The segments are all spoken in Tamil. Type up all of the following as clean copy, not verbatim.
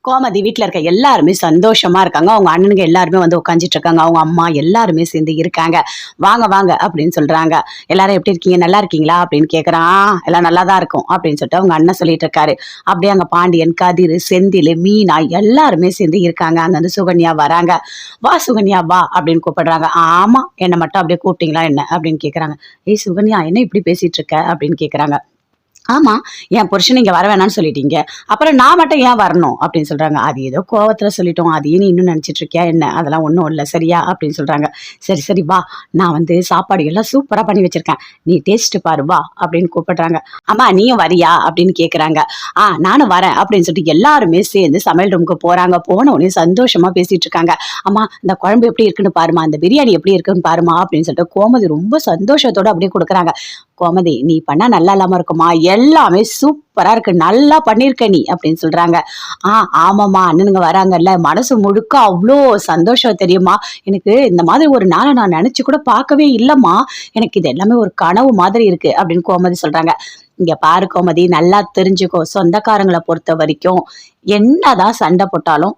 கோமதி வீட்டில் இருக்க எல்லாருமே சந்தோஷமா இருக்காங்க. அவங்க அண்ணனுங்க எல்லாருமே வந்து உட்காந்துட்டு இருக்காங்க. அவங்க அம்மா எல்லாருமே சேர்ந்து இருக்காங்க. வாங்க வாங்க அப்படின்னு சொல்றாங்க. எல்லாரும் எப்படி இருக்கீங்க, நல்லா இருக்கீங்களா அப்படின்னு கேட்குறான். எல்லாம் நல்லா தான் இருக்கும் அப்படின்னு சொல்லிட்டு அவங்க அண்ணன் சொல்லிட்டு இருக்காரு. அப்படியே அங்க பாண்டியன், கதிர், செந்தில், மீனா எல்லாருமே சேர்ந்து இருக்காங்க. அங்க வந்து சுகன்யா வராங்க. வா சுகன்யா வா அப்படின்னு கூப்பிடுறாங்க. ஆமா, என்னை மட்டும் அப்படியே கூப்பிட்டீங்களா என்ன அப்படின்னு கேட்குறாங்க. ஏய் சுகன்யா, என்ன இப்படி பேசிட்டு இருக்க அப்படின்னு கேட்குறாங்க. ஆமா, என் புருஷன் இங்க வர வேணாம்னு சொல்லிட்டீங்க. அப்புறம் நான் மட்டும் ஏன் வரணும் அப்படின்னு சொல்றாங்க. அது ஏதோ கோவத்துல சொல்லிட்டோம். அதையே நீ இன்னும் நினைச்சிட்டு இருக்கியா என்ன? அதெல்லாம் ஒண்ணும் இல்ல சரியா அப்படின்னு சொல்றாங்க. சரி சரி வா, நான் வந்து சாப்பாடு எல்லாம் சூப்பரா பண்ணி வச்சிருக்கேன். நீ டேஸ்ட் பாரு வா அப்படின்னு கூப்பிடுறாங்க. அம்மா நீயும் வரியா அப்படின்னு கேக்குறாங்க. நானும் வரேன் அப்படின்னு சொல்லிட்டு எல்லாருமே சேர்ந்து சமையல் ரூமுக்கு போறாங்க. போன உடனே சந்தோஷமா பேசிட்டு இருக்காங்க. அம்மா இந்த குழம்பு எப்படி இருக்குன்னு பாருமா, இந்த பிரியாணி எப்படி இருக்குன்னு பாருமா அப்படின்னு சொல்லிட்டு கோமதி ரொம்ப சந்தோஷத்தோட அப்படியே கொடுக்குறாங்க. கோமதி நீ பண்ணா நல்லா இல்லாம இருக்குமா, எல்லாமே சூப்பரா இருக்கு, நல்லா பண்ணிருக்க நீ அப்படின்னு சொல்றாங்க. ஆமாமா, அண்ணனுங்க வராங்கல்ல, மனசு முழுக்க அவ்வளோ சந்தோஷம் தெரியுமா. எனக்கு இந்த மாதிரி ஒரு நாளை நான் நினைச்சு கூட பார்க்கவே இல்லம்மா. எனக்கு இது எல்லாமே ஒரு கனவு மாதிரி இருக்கு அப்படின்னு கோமதி சொல்றாங்க. இங்க பாரு கோமதி, நல்லா தெரிஞ்சுக்கோ, சொந்தக்காரங்களை பொறுத்த வரைக்கும் என்னதான் சண்டை போட்டாலும்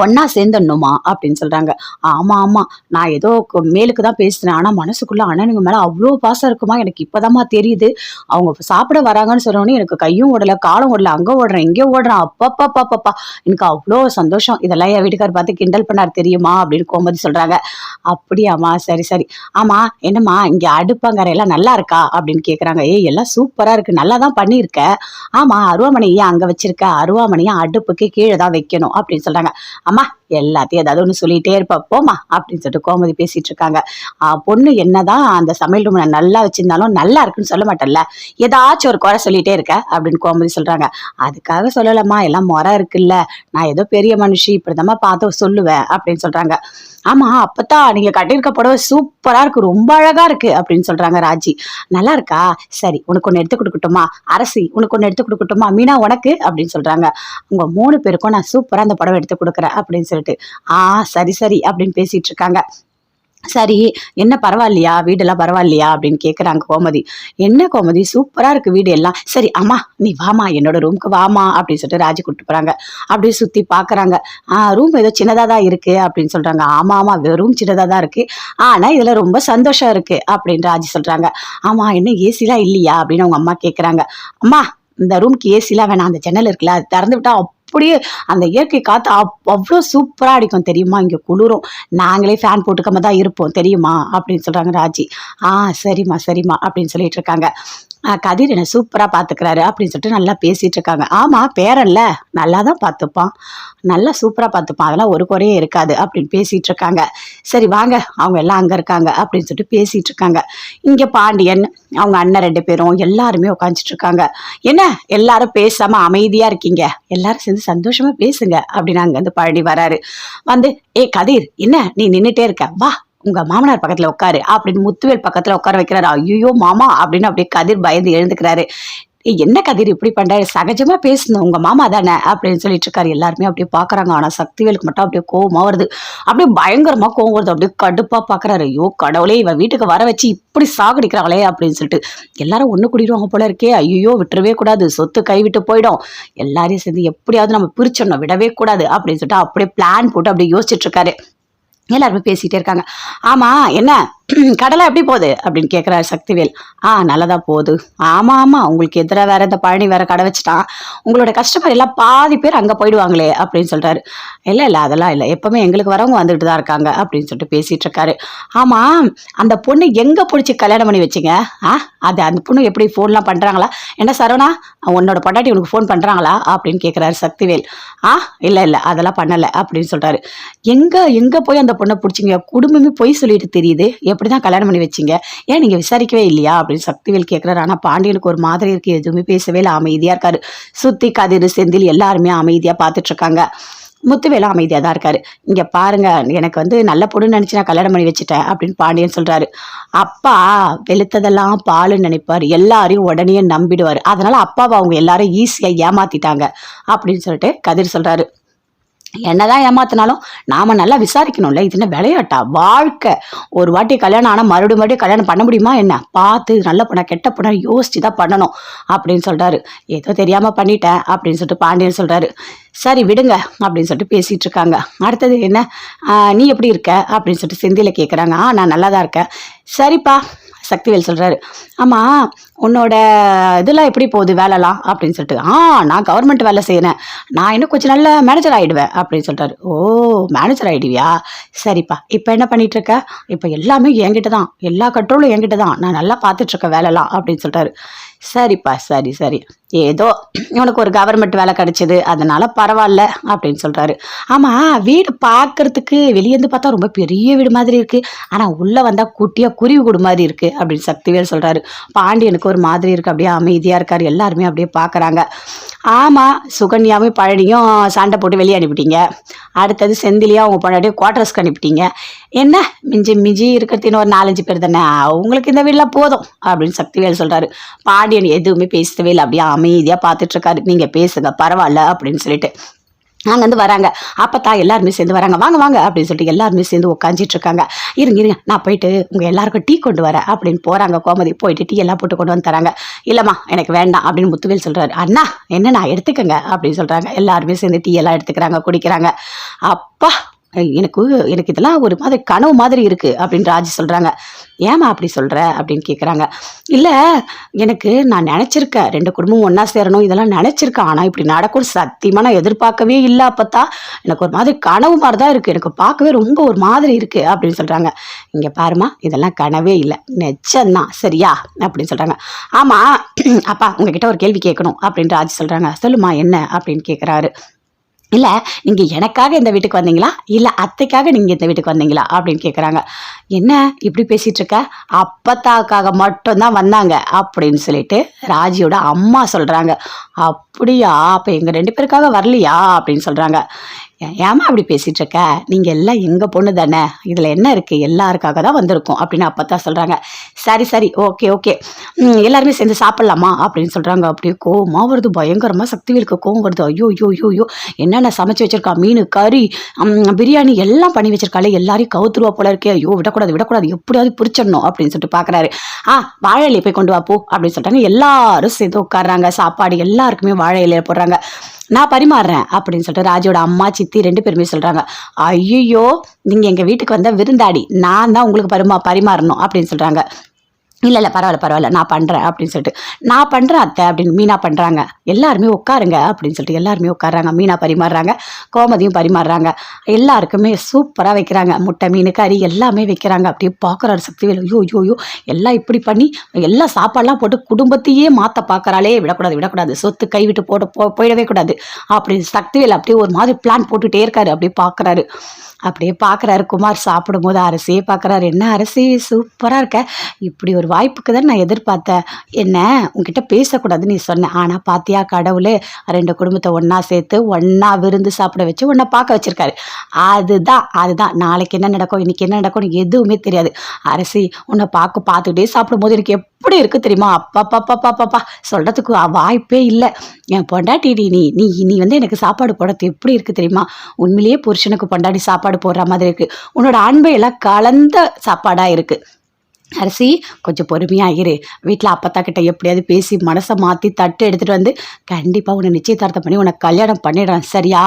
ஒன்னா சேர்ந்துடணுமா அப்படின்னு சொல்றாங்க. ஆமா ஆமா, நான் ஏதோ மேலுக்கு தான் பேசுறேன், ஆனா மனசுக்குள்ள அண்ணனுங்க மேல அவ்வளோ பாசம் இருக்குமா, எனக்கு இப்பதாம்மா தெரியுது. அவங்க சாப்பிட வராங்கன்னு சொன்னோடனே எனக்கு கையும் ஓடல காலம் ஓடல, அங்க ஓடுறேன் இங்கே ஓடுறேன், அப்பப்பா எனக்கு அவ்வளோ சந்தோஷம். இதெல்லாம் என் வீட்டுக்கார் பார்த்து கிண்டல் பண்ணார் தெரியுமா அப்படின்னு கோமதி சொல்றாங்க. அப்படியாமா, சரி சரி. ஆமா என்னம்மா இங்க அடுப்பங்கரையெல்லாம் நல்லா இருக்கா அப்படின்னு கேக்குறாங்க. ஏய் எல்லாம் சூப்பரா இருக்கு, நல்லா தான் பண்ணியிருக்க. ஆமா அருவாமனை ஏன் அங்க வச்சிருக்க, அருவாமனையை அடுப்புக்கு கீழே தான் வைக்கணும் அப்படின்னு சொல்றாங்க. அம்மா எல்லாத்தையும் ஏதாவது ஒண்ணு சொல்லிட்டே இருப்ப போமா அப்படின்னு சொல்லிட்டு கோமதி பேசிட்டு இருக்காங்க. பொண்ணு என்னதான் அந்த சமையல் ரூம் நல்லா வச்சிருந்தாலும் நல்லா இருக்குன்னு சொல்ல மாட்டேன்ல, ஏதாச்சும் ஒரு குறை சொல்லிட்டே இருக்க அப்படின்னு கோமதி சொல்றாங்க. அதுக்காக சொல்லலம்மா, எல்லாம் முறை இருக்குல்ல, நான் ஏதோ பெரிய மனுஷி இப்படிதாம்மா பார்த்து சொல்லுவேன் அப்படின்னு சொல்றாங்க. ஆமா அப்பதான் நீங்க கட்டியிருக்க புடவை சூப்பரா இருக்கு, ரொம்ப அழகா இருக்கு அப்படின்னு சொல்றாங்க ராஜி. நல்லா இருக்கா, சரி உனக்கு ஒண்ணு எடுத்து கொடுக்கட்டுமா, அரசி உனக்கு ஒண்ணு எடுத்து கொடுக்கட்டுமா, மீனா உனக்கு அப்படின்னு சொல்றாங்க. உங்க 3 பேருக்கும் நான் சூப்பரா அந்த புடவை எடுத்து கொடுக்குறேன் அப்படின்னு சொல்லிட்டு சரி சரி அப்படின்னு பேசிட்டு இருக்காங்க. சரி என்ன பரவாயில்லையா, வீடெல்லாம் பரவாயில்லையா அப்படின்னு கேக்குறாங்க கோமதி. என்ன கோமதி சூப்பரா இருக்கு வீடு எல்லாம். சரி அம்மா நீ வாமா என்னோட ரூமுக்கு வாமா அப்படின்னு சொல்லிட்டு ராஜி கூப்பிட்டு போறாங்க. அப்படியே சுத்தி பாக்குறாங்க. ரூம் ஏதோ சின்னதா தான் இருக்கு அப்படின்னு சொல்றாங்க. ஆமா ஆமா ரூம் சின்னதா தான் இருக்கு, ஆனா இதுல ரொம்ப சந்தோஷம் இருக்கு அப்படின்னு ராஜி சொல்றாங்க. ஆமா என்ன ஏசிலாம் இல்லையா அப்படின்னு அவங்க அம்மா கேக்குறாங்க. அம்மா இந்த ரூம்க்கு ஏசிலாம் வேணாம், அந்த ஜன்னல் இருக்குல்ல அது திறந்து விட்டா அப்படியே அந்த இயற்கை காத்து அவ்வளோ சூப்பரா அடிக்கும் தெரியுமா, இங்க குளிரும், நாங்களே ஃபேன் போட்டுக்காம தான் இருப்போம் தெரியுமா அப்படின்னு சொல்றாங்க ராஜி. சரிம்மா சரிம்மா அப்படின்னு சொல்லிட்டு இருக்காங்க. கதிர் என்ன சூப்பரா பாத்துக்கிறாரு அப்படின்னு சொல்லிட்டு நல்லா பேசிட்டு இருக்காங்க. ஆமா பேரன்ல நல்லா தான் பார்த்துப்பான், நல்லா சூப்பரா பார்த்துப்பான், அதெல்லாம் ஒரு குறையே இருக்காது அப்படின்னு பேசிட்டு இருக்காங்க. சரி வாங்க அவங்க எல்லாம் அங்க இருக்காங்க அப்படின்னு சொல்லிட்டு பேசிட்டு இருக்காங்க. இங்க பாண்டியன் அவங்க அண்ணன் 2 பேரும் எல்லாருமே உட்காந்துட்டு இருக்காங்க. என்ன எல்லாரும் பேசாம அமைதியா இருக்கீங்க, எல்லாரும் சேர்ந்து சந்தோஷமா பேசுங்க அப்படின்னு அங்க இருந்து பழனி வராரு. வந்து கதிர் என்ன நீ நின்னுட்டே இருக்க, வா உங்க மாமனார் பக்கத்துல உட்காரு அப்படின்னு முத்துவேல் பக்கத்துல உட்கார வைக்கிறாரு. ஐயோ மாமா அப்படின்னு அப்படியே கதிர் பயந்து எழுந்துக்கிறாரு. என்ன கதிர் இப்படி பண்றாரு, சகஜமா பேசணும், உங்க மாமா தானே அப்படின்னு சொல்லிட்டு இருக்காரு. எல்லாருமே அப்படியே பாக்குறாங்க. ஆனா சக்திவேலுக்கு மட்டும் அப்படியே கோவமா வருது, அப்படியே பயங்கரமா கோவம் வருது, அப்படியே கடுப்பா பாக்குறாரு. ஐயோ கடவுளே, இவன் வீட்டுக்கு வர வச்சு இப்படி சாகடிக்கிறாங்களே அப்படின்னு சொல்லிட்டு எல்லாரும் ஒண்ணு கூடிடுவாங்க போல இருக்கே. ஐயோ விட்டுறவே கூடாது, சொத்து கைவிட்டு போயிடும், எல்லாரையும் சேர்ந்து எப்படியாவது நம்ம பிரிச்சிடணும், விடவே கூடாது அப்படின்னு சொல்லிட்டு அப்படியே பிளான் போட்டு அப்படியே யோசிச்சுட்டு இருக்காரு. எல்லாருமே பேசிட்டே இருக்காங்க. ஆமா என்ன கடலை எப்படி போகுது அப்படின்னு கேட்குறாரு சக்திவேல். நல்லதா போகுது. ஆமா ஆமா உங்களுக்கு எதிராக வேற இந்த பழனி வேற கடை வச்சுட்டான், உங்களோட கஸ்டமர் எல்லாம் பாதி பேர் அங்க போயிடுவாங்களே அப்படின்னு சொல்றாரு. இல்ல அதெல்லாம் இல்லை, எப்பவுமே எங்களுக்கு வரவங்க வந்துட்டு தான் இருக்காங்க அப்படின்னு சொல்லிட்டு பேசிட்டு இருக்காரு. ஆமா அந்த பொண்ணு எங்க பிடிச்சி கல்யாணம் பண்ணி வச்சிங்க, அது அந்த பொண்ணு எப்படி ஃபோன்லாம் பண்றாங்களா, என்ன சரவணா உன்னோட பொண்டாட்டி உனக்கு ஃபோன் பண்றாங்களா அப்படின்னு கேட்குறாரு சக்திவேல். இல்ல அதெல்லாம் பண்ணல அப்படின்னு சொல்றாரு. எங்க போய் அந்த பொண்ணை பிடிச்சிங்க, குடும்பமே போய் சொல்லிட்டு தெரியுது, எப்படிதான் கல்யாணம் பண்ணி வச்சிங்க, ஏன் நீங்க விசாரிக்கவே இல்லையா அப்படின்னு சக்திவேல் கேட்கிறாரு. ஆனா பாண்டியனுக்கு ஒரு மாதிரி இருக்கு, எதுவுமே பேசவே இல்லை, அமைதியா இருக்காரு. சுத்தி கதிர் செந்தில் எல்லாருமே அமைதியா பார்த்துட்டு இருக்காங்க. முத்துவேலும் அமைதியா தான் இருக்காரு. இங்க பாருங்க எனக்கு வந்து நல்ல பொண்ணு நினைச்சு நான் கல்யாணம் பண்ணி வச்சுட்டேன் அப்படின்னு பாண்டியன் சொல்றாரு. அப்பா வெளுத்ததெல்லாம் பாலுன்னு நினைப்பாரு, எல்லாரையும் உடனே நம்பிடுவாரு, அதனால அப்பாவை அவங்க எல்லாரும் ஈஸியா ஏமாத்திட்டாங்க அப்படின்னு சொல்லிட்டு கதிர் சொல்றாரு. என்னதான் ஏமாத்தினாலும் நாம நல்லா விசாரிக்கணும்ல. இது என்ன விளையாட்டா? வாழ்க்கை. ஒரு வாட்டி கல்யாணம் ஆனா மறுபடியும் கல்யாணம் பண்ண முடியுமா என்ன? பார்த்து நல்ல பொண்ணா கெட்ட பொண்ணா யோசிச்சு தான் பண்ணணும் அப்படின்னு சொல்றாரு. ஏதோ தெரியாம பண்ணிட்டேன் அப்படின்னு சொல்லிட்டு பாண்டியன் சொல்றாரு. சரி விடுங்க அப்படின்னு சொல்லிட்டு பேசிட்டு இருக்காங்க. அடுத்தது என்ன, நீ எப்படி இருக்க அப்படின்னு சொல்லிட்டு செந்தில கேட்குறாங்க. நான் நல்லா தான் இருக்கேன். சரிப்பா. சக்திவேல் சொல்றாரு. ஆமா, உன்னோட இதெல்லாம் எப்படி போகுது வேலைலாம் அப்படின்னு சொல்லிட்டு. நான் கவர்மெண்ட் வேலை செய்யறேன், நான் இன்னும் கொஞ்சம் நல்ல மேனேஜர் ஆயிடுவேன் அப்படின்னு சொல்றாரு. ஓ, மேனேஜர் ஆயிடுவியா? சரிப்பா. இப்போ என்ன பண்ணிட்டு இருக்க? இப்போ எல்லாமே என்கிட்ட தான், எல்லா கண்ட்ரோலும் என்கிட்ட தான், நான் நல்லா பார்த்துட்டு இருக்கேன் வேலைலாம் அப்படின்னு சொல்றாரு. சரிப்பா, சரி சரி, ஏதோ உனக்கு ஒரு கவர்மெண்ட் வேலை கிடைச்சது அதனால பரவாயில்ல அப்படின்னு சொல்றாரு. ஆமா, வீடு பார்க்கறதுக்கு வெளியேந்து பார்த்தா ரொம்ப பெரிய வீடு மாதிரி இருக்கு, ஆனா உள்ள வந்தா குட்டியா குருவி கூடு மாதிரி இருக்கு அப்படின்னு சக்திவேல் சொல்றாரு. பாண்டியனுக்கு ஒரு மாதிரி இருக்கு, அப்படியே அமைதியா இருக்காரு. எல்லாருமே அப்படியே பாக்குறாங்க. ஆமா, சுகன்யாவும் பழனியும் சண்டை போட்டு வெளியே அனுப்பிட்டீங்க. அடுத்தது செந்திலியா அவங்க பொண்ணாடியே குவார்டர்ஸ்க்கு அனுப்பிட்டீங்க. என்ன மிஞ்சி மிஞ்சி இருக்கிறது இன்னும் ஒரு 4-5 பேர் தானே, உங்களுக்கு இந்த வீடெல்லாம் போதும் அப்படின்னு சக்திவேல் சொல்றாரு. பாண்டியன் எதுவுமே பேசவே இல்லை, அப்படியே அமைதியா பார்த்துட்டு இருக்காரு. நீங்க பேசுங்க பரவாயில்ல அப்படின்னு சொல்லிட்டு அங்கேருந்து வராங்க. அப்பத்தா எல்லாருமே சேர்ந்து வராங்க. வாங்க வாங்க அப்படின்னு சொல்லிட்டு எல்லாருமே சேர்ந்து உட்காந்துட்டு இருக்காங்க. இருங்க நான் போயிட்டு உங்கள் எல்லாருக்கும் டீ கொண்டு வரேன் அப்படின்னு போகிறாங்க. கோமதி போயிட்டு டீ எல்லாம் போட்டு கொண்டு வந்து தராங்க. இல்லைம்மா எனக்கு வேண்டாம் அப்படின்னு முத்துவேல் சொல்கிறாரு. அண்ணா என்ன நான் எடுத்துக்கங்க அப்படின்னு சொல்கிறாங்க. எல்லாருமே சேர்ந்து டீ எல்லாம் எடுத்துக்கிறாங்க, குடிக்கிறாங்க. அப்பா, எனக்கு எனக்கு இதெல்லாம் ஒரு மாதிரி கனவு மாதிரி இருக்கு அப்படின்னு ராஜி சொல்றாங்க. ஏமா அப்படி சொல்ற அப்படின்னு கேட்குறாங்க. இல்லை, எனக்கு நான் நினச்சிருக்கேன் 2 குடும்பமும் ஒன்றா சேரணும், இதெல்லாம் நினச்சிருக்கேன். ஆனால் இப்படி நடக்கும் சத்தியமாக நான் எதிர்பார்க்கவே இல்லை. அப்பத்தான் எனக்கு ஒரு மாதிரி கனவு மாதிரி தான் இருக்குது, எனக்கு பார்க்கவே ரொம்ப ஒரு மாதிரி இருக்குது அப்படின்னு சொல்கிறாங்க. இங்கே பாருமா, இதெல்லாம் கனவே இல்லை, நிச்சயம்தான், சரியா அப்படின்னு சொல்கிறாங்க. ஆமாம் அப்பா, உங்ககிட்ட ஒரு கேள்வி கேட்கணும் அப்படின்னு ராஜி சொல்கிறாங்க. சொல்லுமா என்ன அப்படின்னு கேட்குறாரு. இல்லை, நீங்கள் எனக்காக இந்த வீட்டுக்கு வந்தீங்களா இல்லை அத்தைக்காக நீங்கள் இந்த வீட்டுக்கு வந்தீங்களா அப்படின்னு கேட்குறாங்க. என்ன இப்படி பேசிகிட்டு இருக்க? அப்பத்தாக்காக மட்டும்தான் வந்தாங்க அப்படின்னு சொல்லிட்டு ராஜியோட அம்மா சொல்கிறாங்க. அப்படியா, அப்போ எங்கள் 2 பேருக்காக வரலையா அப்படின்னு சொல்கிறாங்க. ஏமா அப்படி பேசிகிட்டு இருக்க? நீங்கள் எல்லாம் எங்கள் பொண்ணு தானே, இதில் என்ன இருக்குது, எல்லாருக்காக தான் வந்திருக்கோம் அப்படின்னு அப்பத்தான் சொல்கிறாங்க. சரி சரி, ஓகே ஓகே, எல்லாருமே சேர்ந்து சாப்பிட்லாமா அப்படின்னு சொல்கிறாங்க. அப்படியே கோவமாக வருது, பயங்கரமாக சக்திவேலுக்கு கோவம் வருது. ஐயோ ஐயோ ஐயோ ஐயோ, என்னென்ன சமைச்சு வச்சிருக்கா, மீன் கறி பிரியாணி எல்லாம் பண்ணி வச்சிருக்காளே, எல்லாரையும் கவுத்துருவா போல இருக்கே, ஐயோ விடக்கூடாது விடக்கூடாது, எப்படியாவது பிடிச்சிடணும் அப்படின்னு சொல்லிட்டு பார்க்குறாரு. வாழை இலையை போய் கொண்டு வா போ அப்படின்னு சொல்லிட்டாங்க. எல்லாரும் சேர்ந்து உட்காடுறாங்க. சாப்பாடு எல்லாருக்குமே வாழை இலையை போடுறாங்க. நான் பரிமாறுறேன் அப்படின்னு சொல்லிட்டு ராஜோட அம்மா சித்தி 2 பேருமே சொல்கிறாங்க. ஐயோ, நீங்கள் எங்கள் வீட்டுக்கு வந்த விருந்தாடி, நான் தான் உங்களுக்கு பரிமாறணும் அப்படின்னு சொல்கிறாங்க. இல்லை பரவாயில்ல நான் பண்ணுறேன் அப்படின்னு சொல்லிட்டு. நான் பண்ணுறேன் அத்தை அப்படின்னு மீனா பண்ணுறாங்க. எல்லாருமே உட்காருங்க அப்படின்னு சொல்லிட்டு எல்லாருமே உட்காடுறாங்க. மீனா பரிமாறுறாங்க, கோமதியும் பரிமாறுறாங்க. எல்லாருக்குமே சூப்பராக வைக்கிறாங்க. முட்டை, மீன், கறி எல்லாமே வைக்கிறாங்க. அப்படியே பார்க்குறாரு சக்திவேல். ஐயோ எல்லாம் இப்படி பண்ணி எல்லா சாப்பாடெலாம் போட்டு குடும்பத்தையே மாற்ற பார்க்குறாளே, விடக்கூடாது, சொத்து கைவிட்டு போயிடவே கூடாது அப்படின்னு சக்திவேல் அப்படியே ஒரு மாதிரி பிளான் போட்டுகிட்டே இருக்காரு. அப்படியே பார்க்குறாரு. குமார் சாப்பிடும்போது அரசியே பார்க்குறாரு. என்ன அரசி சூப்பராக இருக்க, இப்படி ஒரு வாய்ப்புக்கு தான் நான் எதிர்பார்த்தேன். என்ன உங்ககிட்ட பேசக்கூடாதுன்னு நீ சொன்னேன், ஆனால் பாத்தியா கடவுளே 2 குடும்பத்தை ஒன்றா சேர்த்து ஒன்றா விருந்து சாப்பிட வச்சு ஒன்றா பார்க்க வச்சிருக்காரு. அதுதான் நாளைக்கு என்ன நடக்கும், இன்னைக்கு என்ன நடக்கும்னு எதுவுமே தெரியாது. அரசி உன்னை பார்த்துக்கிட்டே சாப்பிடும்போது எனக்கு எப்படி இருக்கு தெரியுமா? அப்பா சொல்கிறதுக்கு வாய்ப்பே இல்லை. என் பொண்டாட்டி நீ வந்து எனக்கு சாப்பாடு போடுறது எப்படி இருக்கு தெரியுமா? உண்மையிலேயே புருஷனுக்கு பொண்டாட்டி சாப்பாடு போடுற மாதிரி இருக்கு. உன்னோட அன்பை எல்லாம் கலந்த சாப்பாடா இருக்கு. அரசி கொஞ்சம் பொறுமையாக இரு, வீட்டில் அப்பத்தா கிட்ட எப்படியாவது பேசி மனசை மாற்றி தட்டு எடுத்துகிட்டு வந்து கண்டிப்பாக உன்னை நிச்சயதார்த்தம் பண்ணி உனக்கு கல்யாணம் பண்ணிடுறேன், சரியா?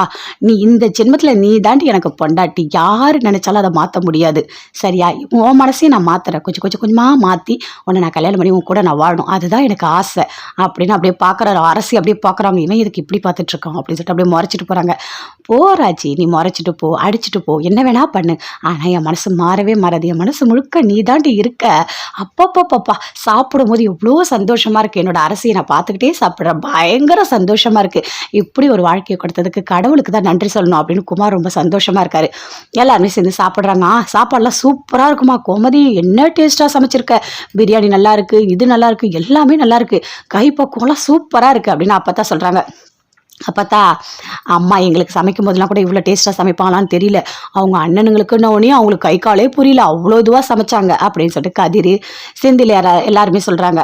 நீ இந்த ஜென்மத்தில் நீ தாண்டி எனக்கு பொண்டாட்டி, யார் நினச்சாலும் அதை மாற்ற முடியாது, சரியா? உன் மனசையும் நான் மாற்றுறேன், கொஞ்சமாக மாற்றி உன்னை நான் கல்யாணம் பண்ணி உன் கூட நான் வாழணும், அதுதான் எனக்கு ஆசை அப்படின்னு அப்படியே பார்க்குறாரு. அரசி அப்படியே பார்க்குறாங்க. இவன் இதுக்கு இப்படி பார்த்துட்ருக்கான் அப்படின்னு சொல்லிட்டு அப்படியே முறைச்சிட்டு போகிறாங்க. போராச்சி, நீ முறைச்சிட்டு போ, அடிச்சுட்டு போ, என்ன வேணா பண்ணு, ஆனால் என் மனசு மாறவே மாறாது, என் மனசு முழுக்க நீ தாண்டி இருக்க. அப்பப்பப்பா சாப்பிடும்போது எவ்வளோ சந்தோஷமா இருக்கு, என்னோட அரசியை நான் பார்த்துக்கிட்டே சாப்பிட்றேன், பயங்கர சந்தோஷமா இருக்கு. இப்படி ஒரு வாழ்க்கையை கொடுத்ததுக்கு கடவுளுக்கு தான் நன்றி சொல்லணும் அப்படின்னு குமார் ரொம்ப சந்தோஷமா இருக்காரு. எல்லாருமே சேர்ந்து சாப்பிட்றாங்க. சாப்பாடுலாம் சூப்பராக இருக்குமா, கோமதி என்ன டேஸ்ட்டாக சமைச்சிருக்க, பிரியாணி நல்லா இருக்கு, இது நல்லா இருக்கு, எல்லாமே நல்லா இருக்கு, கைப்பக்குவம்லாம் சூப்பராக இருக்கு அப்படின்னு அப்பதான் சொல்றாங்க. அப்பத்தா அம்மா எங்களுக்கு சமைக்கும் போதெல்லாம் கூட இவ்வளோ டேஸ்ட்டாக சமைப்பாங்களான்னு தெரியல. அவங்க அண்ணனுங்களுக்குன்னொடனே அவங்களுக்கு கை காலே புரியல. அவ்வளோ இதுவாக சமைச்சாங்க அப்படின்னு சொல்லிட்டு கதிர், செந்தில் எல்லாருமே சொல்கிறாங்க.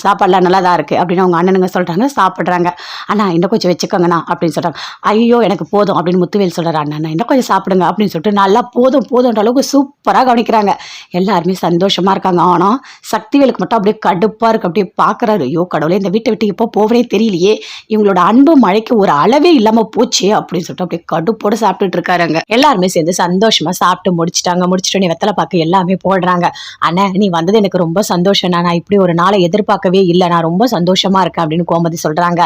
சாப்பாடுலாம் நல்லா தான் இருக்குது அப்படின்னு அவங்க அண்ணனுங்க சொல்கிறாங்க. சாப்பிட்றாங்க. அண்ணா இன்னும் கொஞ்சம் வச்சுக்கோங்கண்ணா அப்படின்னு சொல்கிறாங்க. ஐயோ எனக்கு போதும் அப்படின்னு முத்துவேல் சொல்கிறார். அண்ணா இன்னும் கொஞ்சம் சாப்பிடுங்க அப்படின்னு சொல்லிட்டு நல்லா போதும் போதுன்ற அளவுக்கு சூப்பராக கவனிக்கிறாங்க. எல்லாருமே சந்தோஷமாக இருக்காங்க. ஆனால் சக்திவேலுக்கு மட்டும் அப்படியே கடுப்பாக இருக்குது. அப்படியே பார்க்குறாரு. ஐயோ கடவுளே, இந்த வீட்டை விட்டு எப்போ போவனே தெரியலையே, இவங்களோட அன்பு மழைக்கு ஒரு அளவே இல்லாம போச்சு அப்படின்னு சொல்லிட்டு அப்படியே கடுப்போட சாப்பிட்டுட்டு இருக்காருங்க. எல்லாருமே சேர்ந்து சந்தோஷமா சாப்பிட்டு முடிச்சுட்டாங்க. முடிச்சுட்டு வெத்தலை பாக்கு எல்லாமே போடுறாங்க. அண்ணா நீ வந்தது எனக்கு ரொம்ப சந்தோஷம். நான் இப்படி ஒரு நாளை எதிர்பார்க்கவே இல்லை. நான் ரொம்ப சந்தோஷமா இருக்கேன் அப்படின்னு கோமதி சொல்றாங்க.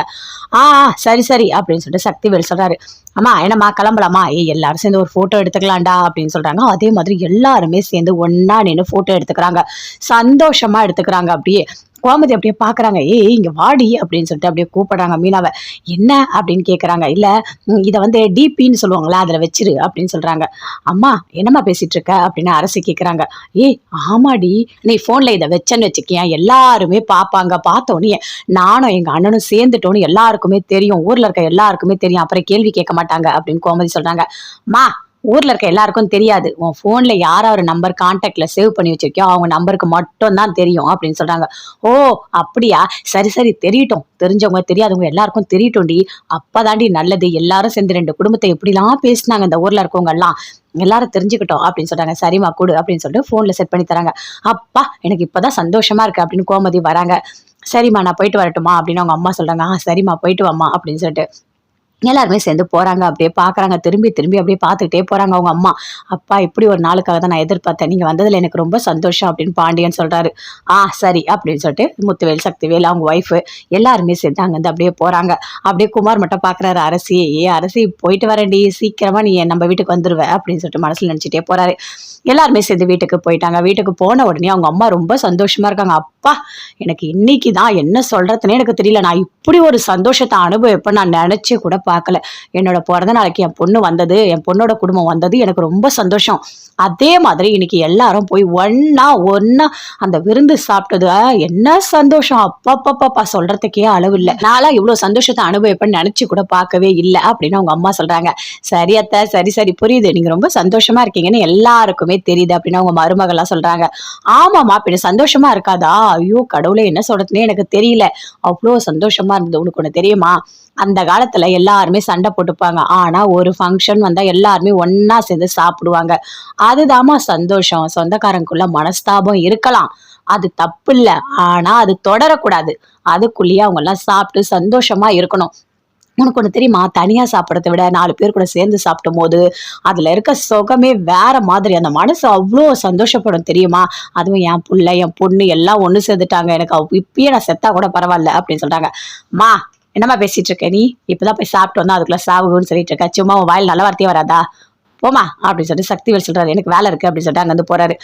சரி சரி அப்படின்னு சொல்லிட்டு சக்திவேல் சொல்றாரு. அம்மா என்னம்மா கிளம்பலாமா? எல்லாரும் சேர்ந்து ஒரு போட்டோ எடுத்துக்கலாம்டா அப்படின்னு சொல்றாங்க. அதே மாதிரி எல்லாருமே சேர்ந்து ஒன்னா நின்று போட்டோ எடுத்துக்கிறாங்க. சந்தோஷமா எடுத்துக்கிறாங்க. அப்படியே கோமதி அப்படியே பாக்குறாங்க. இங்க வாடி அப்படின்னு சொல்லிட்டு அப்படியே கூப்பிடுறாங்க மீனாவை. என்ன அப்படின்னு கேக்குறாங்க. இல்ல இதை வந்து டிபின்னு சொல்லுவாங்களா, அதுல வச்சிரு அப்படின்னு சொல்றாங்க. அம்மா என்னம்மா பேசிட்டு இருக்க அப்படின்னு அரசி கேக்குறாங்க. ஆமாடி, நீ போன்ல இதை வச்சேன்னு வச்சுக்கியா எல்லாருமே பாப்பாங்க. பார்த்தோன்னே நானும் எங்க அண்ணனும் சேர்ந்துட்டோன்னு எல்லாருக்குமே தெரியும், ஊர்ல இருக்க எல்லாருக்குமே தெரியும், அப்புறம் கேள்வி கேட்க மாட்டாங்க அப்படின்னு கோமதி சொல்றாங்க. மா ஊர்ல இருக்க எல்லாருக்கும் தெரியாது, உன் போன்ல யாராவது நம்பர் கான்டாக்ட்ல சேவ் பண்ணி வச்சிருக்கியோ அவங்க நம்பருக்கு மட்டும் தான் தெரியும் அப்படின்னு சொல்றாங்க. ஓ அப்படியா, சரி சரி தெரியட்டும், தெரிஞ்சவங்க தெரியாதவங்க எல்லாருக்கும் தெரியட்டும்டி, அப்பதாண்டி நல்லது. எல்லாரும் சேர்ந்து 2 குடும்பத்தை எப்படிலாம் பேசினாங்க இந்த ஊர்ல இருக்கவங்க எல்லாம், எல்லாரும் தெரிஞ்சுக்கிட்டோம் அப்படின்னு சொல்றாங்க. சரிம்மா கொடு அப்படின்னு சொல்லிட்டு போன்ல செட் பண்ணி தராங்க. அப்பா எனக்கு இப்பதான் சந்தோஷமா இருக்கு அப்படின்னு கோமதி வராங்க. சரிம்மா நான் போயிட்டு வரட்டுமா அப்படின்னு அவங்க அம்மா சொல்றாங்க. சரிம்மா போயிட்டு வாம்மா அப்படின்னு சொல்லிட்டு எல்லாருமே சேர்ந்து போறாங்க. அப்படியே பாக்குறாங்க. திரும்பி திரும்பி அப்படியே பார்த்துக்கிட்டே போறாங்க அவங்க அம்மா. அப்பா இப்படி ஒரு நாளுக்காக தான் நான் எதிர்பார்த்தேன், நீங்க வந்ததுல எனக்கு ரொம்ப சந்தோஷம் அப்படின்னு பாண்டியன் சொல்றாரு. சரி அப்படின்னு சொல்லிட்டு முத்துவேல், சக்திவேல், அவங்க ஒய்ஃபு எல்லாருமே சேர்ந்து அங்கிருந்து அப்படியே போறாங்க. அப்படியே குமார் மட்டும் பாக்குறாரு அரசி. அரசி போயிட்டு வரேன்டி, சீக்கிரமா நீ நம்ம வீட்டுக்கு வந்துருவ அப்படின்னு சொல்லிட்டு மனசுல நினைச்சிட்டே போறாரு. எல்லாருமே சேர்ந்து வீட்டுக்கு போயிட்டாங்க. வீட்டுக்கு போன உடனே அவங்க அம்மா ரொம்ப சந்தோஷமா இருக்காங்க. அப்பா எனக்கு இன்னைக்கு தான் என்ன சொல்றதுன்னே எனக்கு தெரியல, நான் இப்படி ஒரு சந்தோஷத்தை அனுபவிப்பேன் நான் நினைச்சே கூட பார்க்கல. என்னோட பிறந்த நாளைக்கு என் பொண்ணு வந்தது, என் பொண்ணோட குடும்பம் வந்தது, எனக்கு ரொம்ப சந்தோஷம். அதே மாதிரி இன்னைக்கு எல்லாரும் போய் ஒன்னா அந்த விருந்து சாப்பிட்டது என்ன சந்தோஷம். அப்பா சொல்றதுக்கே அளவு இல்லை. நாளா இவ்வளவு சந்தோஷத்தை அனுபவிப்பேன்னு நினைச்சு கூட பார்க்கவே இல்லை அப்படின்னு அவங்க அம்மா சொல்றாங்க. சரி அத்தை, சரி சரி புரியுது, நீங்க ரொம்ப சந்தோஷமா இருக்கீங்கன்னு எல்லாருக்குமே தெரியுது அப்படின்னு அவங்க மருமகளா சொல்றாங்க. ஆமாமா பின்ன சந்தோஷமா இருக்காதா? ஐயோ கடவுளே, என்ன சொல்றதுன்னே எனக்கு தெரியல, அவ்வளோ சந்தோஷமா இருந்தது. உனக்கு ஒண்ணு தெரியுமா, அந்த காலத்துல எல்லாருமே சண்டை போட்டுப்பாங்க, ஆனா ஒரு ஃபங்க்ஷன் வந்தா எல்லாருமே ஒன்னா சேர்ந்து சாப்பிடுவாங்க. அதுதாம்மா சந்தோஷம். சொந்தக்காரங்களுக்குள்ள மனஸ்தாபம் இருக்கலாம், அது தப்பு இல்ல, ஆனா அது தொடரக்கூடாது. அதுக்குள்ளேயே அவங்க எல்லாம் சாப்பிட்டு சந்தோஷமா இருக்கணும். உனக்கு ஒண்ணு தெரியுமா, தனியா சாப்பிடறதை விட 4 பேர் கூட சேர்ந்து சாப்பிடும் போது அதுல இருக்க சுகமே வேற மாதிரி. அந்த மனசு அவ்வளோ சந்தோஷப்படும் தெரியுமா. அதுவும் என் புள்ள என் பொண்ணு எல்லாம் ஒண்ணு சேர்ந்துட்டாங்க, எனக்கு இப்பயே நான் செத்தா கூட பரவாயில்ல அப்படின்னு சொல்றாங்க. மா என்னம்மா பேசிட்டு இருக்க நீ, இப்பதான் போய் சாப்பிட்டு வந்தா அதுக்குள்ள சாவுன்னு சொல்லிட்டு இருக்க, சும்மா உன் வாயில் நல்ல வார்த்தையே வராதா, போமா அப்படின்னு சொல்லிட்டு சக்திவேல் சொல்றாரு. எனக்கு வேலை இருக்கு அப்படின்னு சொல்லிட்டு அங்க வந்து போறாரு.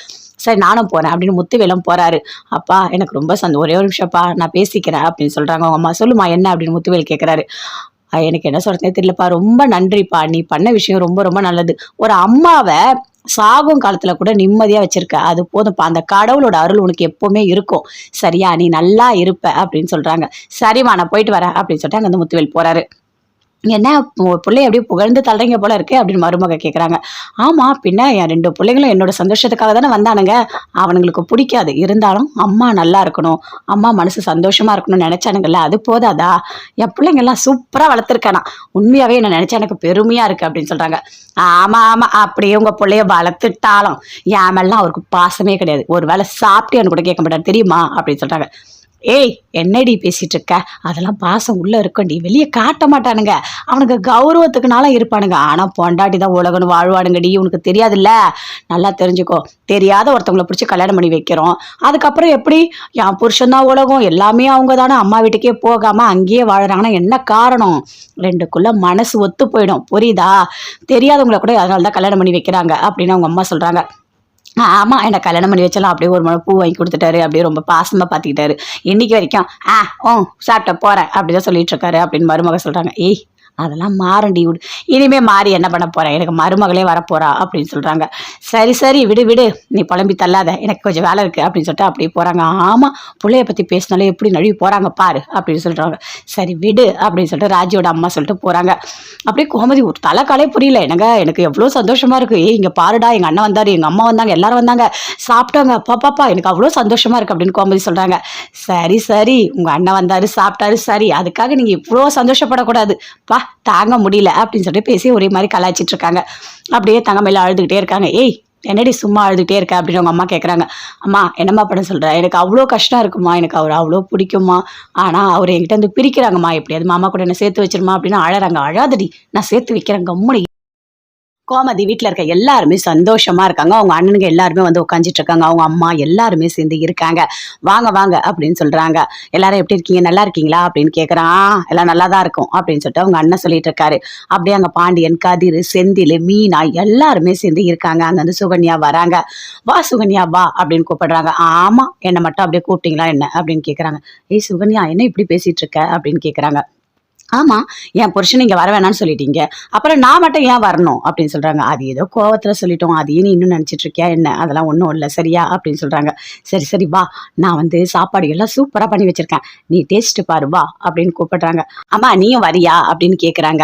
சரி நானும் போறேன் அப்படின்னு முத்துவேலும் போறாரு. அப்பா எனக்கு ரொம்ப ஒரே ஒரு நிமிஷம்ப்பா நான் பேசிக்கிறேன் அப்படின்னு சொல்றாங்க. அவங்க அம்மா சொல்லுமா என்ன அப்படின்னு முத்துவேல் கேட்கிறாரு. எனக்கு என்ன சொல்றதுனே தெரியலப்பா, ரொம்ப நன்றிப்பா, நீ பண்ண விஷயம் ரொம்ப ரொம்ப நல்லது. ஒரு அம்மாவை சாகும் காலத்துல கூட நிம்மதியா வச்சிருக்க, அது போதும்ப்பா, அந்த கடவுளோட அருள் உனக்கு எப்பவுமே இருக்கும், சரியா, நீ நல்லா இருப்ப அப்படின்னு சொல்றாங்க. சரிம்மா நான் போயிட்டு வரேன் அப்படின்னு சொல்லிட்டு அங்க வந்து முத்துவேல் போறாரு. என்ன பிள்ளைய அப்படியே புகழ்ந்து தள்ளுறீங்க போல இருக்கு அப்படின்னு மருமக கேட்குறாங்க. ஆமா பின்ன என் 2 பிள்ளைங்களும் என்னோட சந்தோஷத்துக்காக தானே வந்தானுங்க, அவனுங்களுக்கு பிடிக்காது, இருந்தாலும் அம்மா நல்லா இருக்கணும், அம்மா மனசு சந்தோஷமா இருக்கணும்னு நினைச்சானுங்கல்ல, அது போதாதா, என் பிள்ளைங்க எல்லாம் சூப்பரா வளர்த்துருக்கேனா, உண்மையாவே என்ன நினைச்சா எனக்கு பெருமையா இருக்கு அப்படின்னு சொல்றாங்க. ஆமா ஆமா அப்படியே உங்க பிள்ளைய வளர்த்துட்டாலும் என் மேலாம் அவருக்கு பாசமே கிடையாது, ஒரு வேளை சாப்பிட்டேன்னு கூட கேட்க மாட்டாரு தெரியுமா அப்படின்னு சொல்றாங்க. என்னடி பேசிட்டு இருக்க, அதெல்லாம் பாசம் உள்ள இருக்கண்டி, வெளியே காட்ட மாட்டானுங்க, அவனுக்கு கௌரவத்துக்குனால இருப்பானுங்க, ஆனா பொண்டாட்டி தான் உலகன்னு வாழ்வானுங்கடி, உனக்கு தெரியாதுல்ல, நல்லா தெரிஞ்சுக்கோ. தெரியாத ஒருத்தவங்களை பிடிச்சி கல்யாணம் பண்ணி வைக்கிறோம், அதுக்கப்புறம் எப்படி என் புருஷன்தான் உலகம் எல்லாமே அவங்க தானே, அம்மா வீட்டுக்கே போகாம அங்கேயே வாழறாங்கன்னா என்ன காரணம், 2க்குள்ள மனசு ஒத்து போயிடும், புரியுதா, தெரியாதவங்களை கூட அதனாலதான் கல்யாணம் பண்ணி வைக்கிறாங்க அப்படின்னு அவங்க அம்மா சொல்றாங்க. ஆமா என்ன கல்யாணம் பண்ணி வச்சாலும் அப்படியே ஒரு பூ வாங்கி கொடுத்துட்டாரு, அப்படியே ரொம்ப பாசமா பாத்துக்கிட்டாரு இன்னைக்கு வரைக்கும். சாப்பிட்ட போறேன் அப்படிதான் சொல்லிட்டு இருக்காரு அப்படின்னு மருமக சொல்றாங்க. அதெல்லாம் மாறண்டி விடு. இனிமே மாறி என்ன பண்ண போறேன், எனக்கு மருமகளே வரப்போறா அப்படின்னு சொல்றாங்க. சரி சரி விடு விடு, நீ புலம்பி தள்ளாத, எனக்கு கொஞ்சம் வேலை இருக்கு அப்படின்னு சொல்லிட்டு அப்படியே போறாங்க. ஆமா, புள்ளைய பத்தி பேசினாலே எப்படி நழுவி போறாங்க பாரு அப்படின்னு சொல்றாங்க. சரி விடு அப்படின்னு சொல்லிட்டு ராஜியோட அம்மா சொல்லிட்டு போறாங்க. அப்படியே கோமதி ஒரு தலைக்காலே புரியல. என்னங்க எனக்கு எவ்வளோ சந்தோஷமா இருக்கு. இங்க பாருடா, எங்க அண்ணன் வந்தாரு, எங்க அம்மா வந்தாங்க, எல்லாரும் வந்தாங்க, சாப்பிட்டாங்க, பாப்பாப்பா எனக்கு அவ்வளோ சந்தோஷமா இருக்கு அப்படின்னு கோமதி சொல்றாங்க. சரி சரி, உங்க அண்ணன் வந்தாரு சாப்பிட்டாரு, சரி அதுக்காக நீங்க இவ்வளோ சந்தோஷப்படக்கூடாது பா, தாங்க முடியல அப்படின்னு சொல்லிட்டு பேசி ஒரே மாதிரி கலாய்ச்சிட்டு இருக்காங்க. அப்படியே தங்கமையில அழுதுகிட்டே இருக்காங்க. ஏய் என்னடி சும்மா அழுதுகிட்டே இருக்க அப்படின்னு அவங்க அம்மா கேட்குறாங்க. அம்மா என்னம்மா பண்ண சொல்ற, எனக்கு அவ்வளோ கஷ்டம் இருக்குமா, எனக்கு அவர் அவ்வளோ பிடிக்குமா, ஆனால் அவர் என்கிட்ட வந்து பிரிக்கிறாங்கம்மா, எப்படியாவது மாமா கூட என்ன சேர்த்து வச்சிருமா அப்படின்னு அழறாங்க. அழாதடி, நான் சேர்த்து வைக்கிறேன் கம்முனு. கோமதி வீட்டில் இருக்க எல்லாருமே சந்தோஷமா இருக்காங்க. அவங்க அண்ணனுங்க எல்லாருமே வந்து உட்காந்துட்டு இருக்காங்க. அவங்க அம்மா எல்லாருமே சேர்ந்து இருக்காங்க. வாங்க வாங்க அப்படின்னு சொல்றாங்க. எல்லாரும் எப்படி இருக்கீங்க, நல்லா இருக்கீங்களா அப்படின்னு கேட்குறான். எல்லாம் நல்லா தான் இருக்கும் அப்படின்னு சொல்லிட்டு அவங்க அண்ணன் சொல்லிட்டு இருக்காரு. அப்படியே அங்கே பாண்டியன், கதிர், செந்தில், மீனா எல்லாருமே சேர்ந்து இருக்காங்க. அங்க வந்து சுகன்யா வராங்க. வா சுகன்யா வா அப்படின்னு கூப்பிடுறாங்க. ஆமா, என்னை மட்டும் அப்படியே கூப்பிட்டீங்களா என்ன அப்படின்னு கேட்குறாங்க. ஏய் சுகன்யா என்ன இப்படி பேசிட்டு இருக்க அப்படின்னு கேட்குறாங்க. ஆமா, என் புருஷன் இங்க வர வேணாம்னு சொல்லிட்டீங்க, அப்புறம் நான் மட்டும் ஏன் வரணும் அப்படின்னு சொல்றாங்க. அது ஏதோ கோவத்துல சொல்லிட்டோம், அதையே நீ இன்னும் நினைச்சிட்டு இருக்கியா என்ன, அதெல்லாம் ஒன்றும் இல்லை சரியா அப்படின்னு சொல்றாங்க. சரி சரி வா, நான் வந்து சாப்பாடு எல்லாம் சூப்பரா பண்ணி வச்சிருக்கேன், நீ டேஸ்ட் பாரு வா அப்படின்னு கூப்பிடுறாங்க. அம்மா நீயும் வரியா அப்படின்னு கேட்குறாங்க.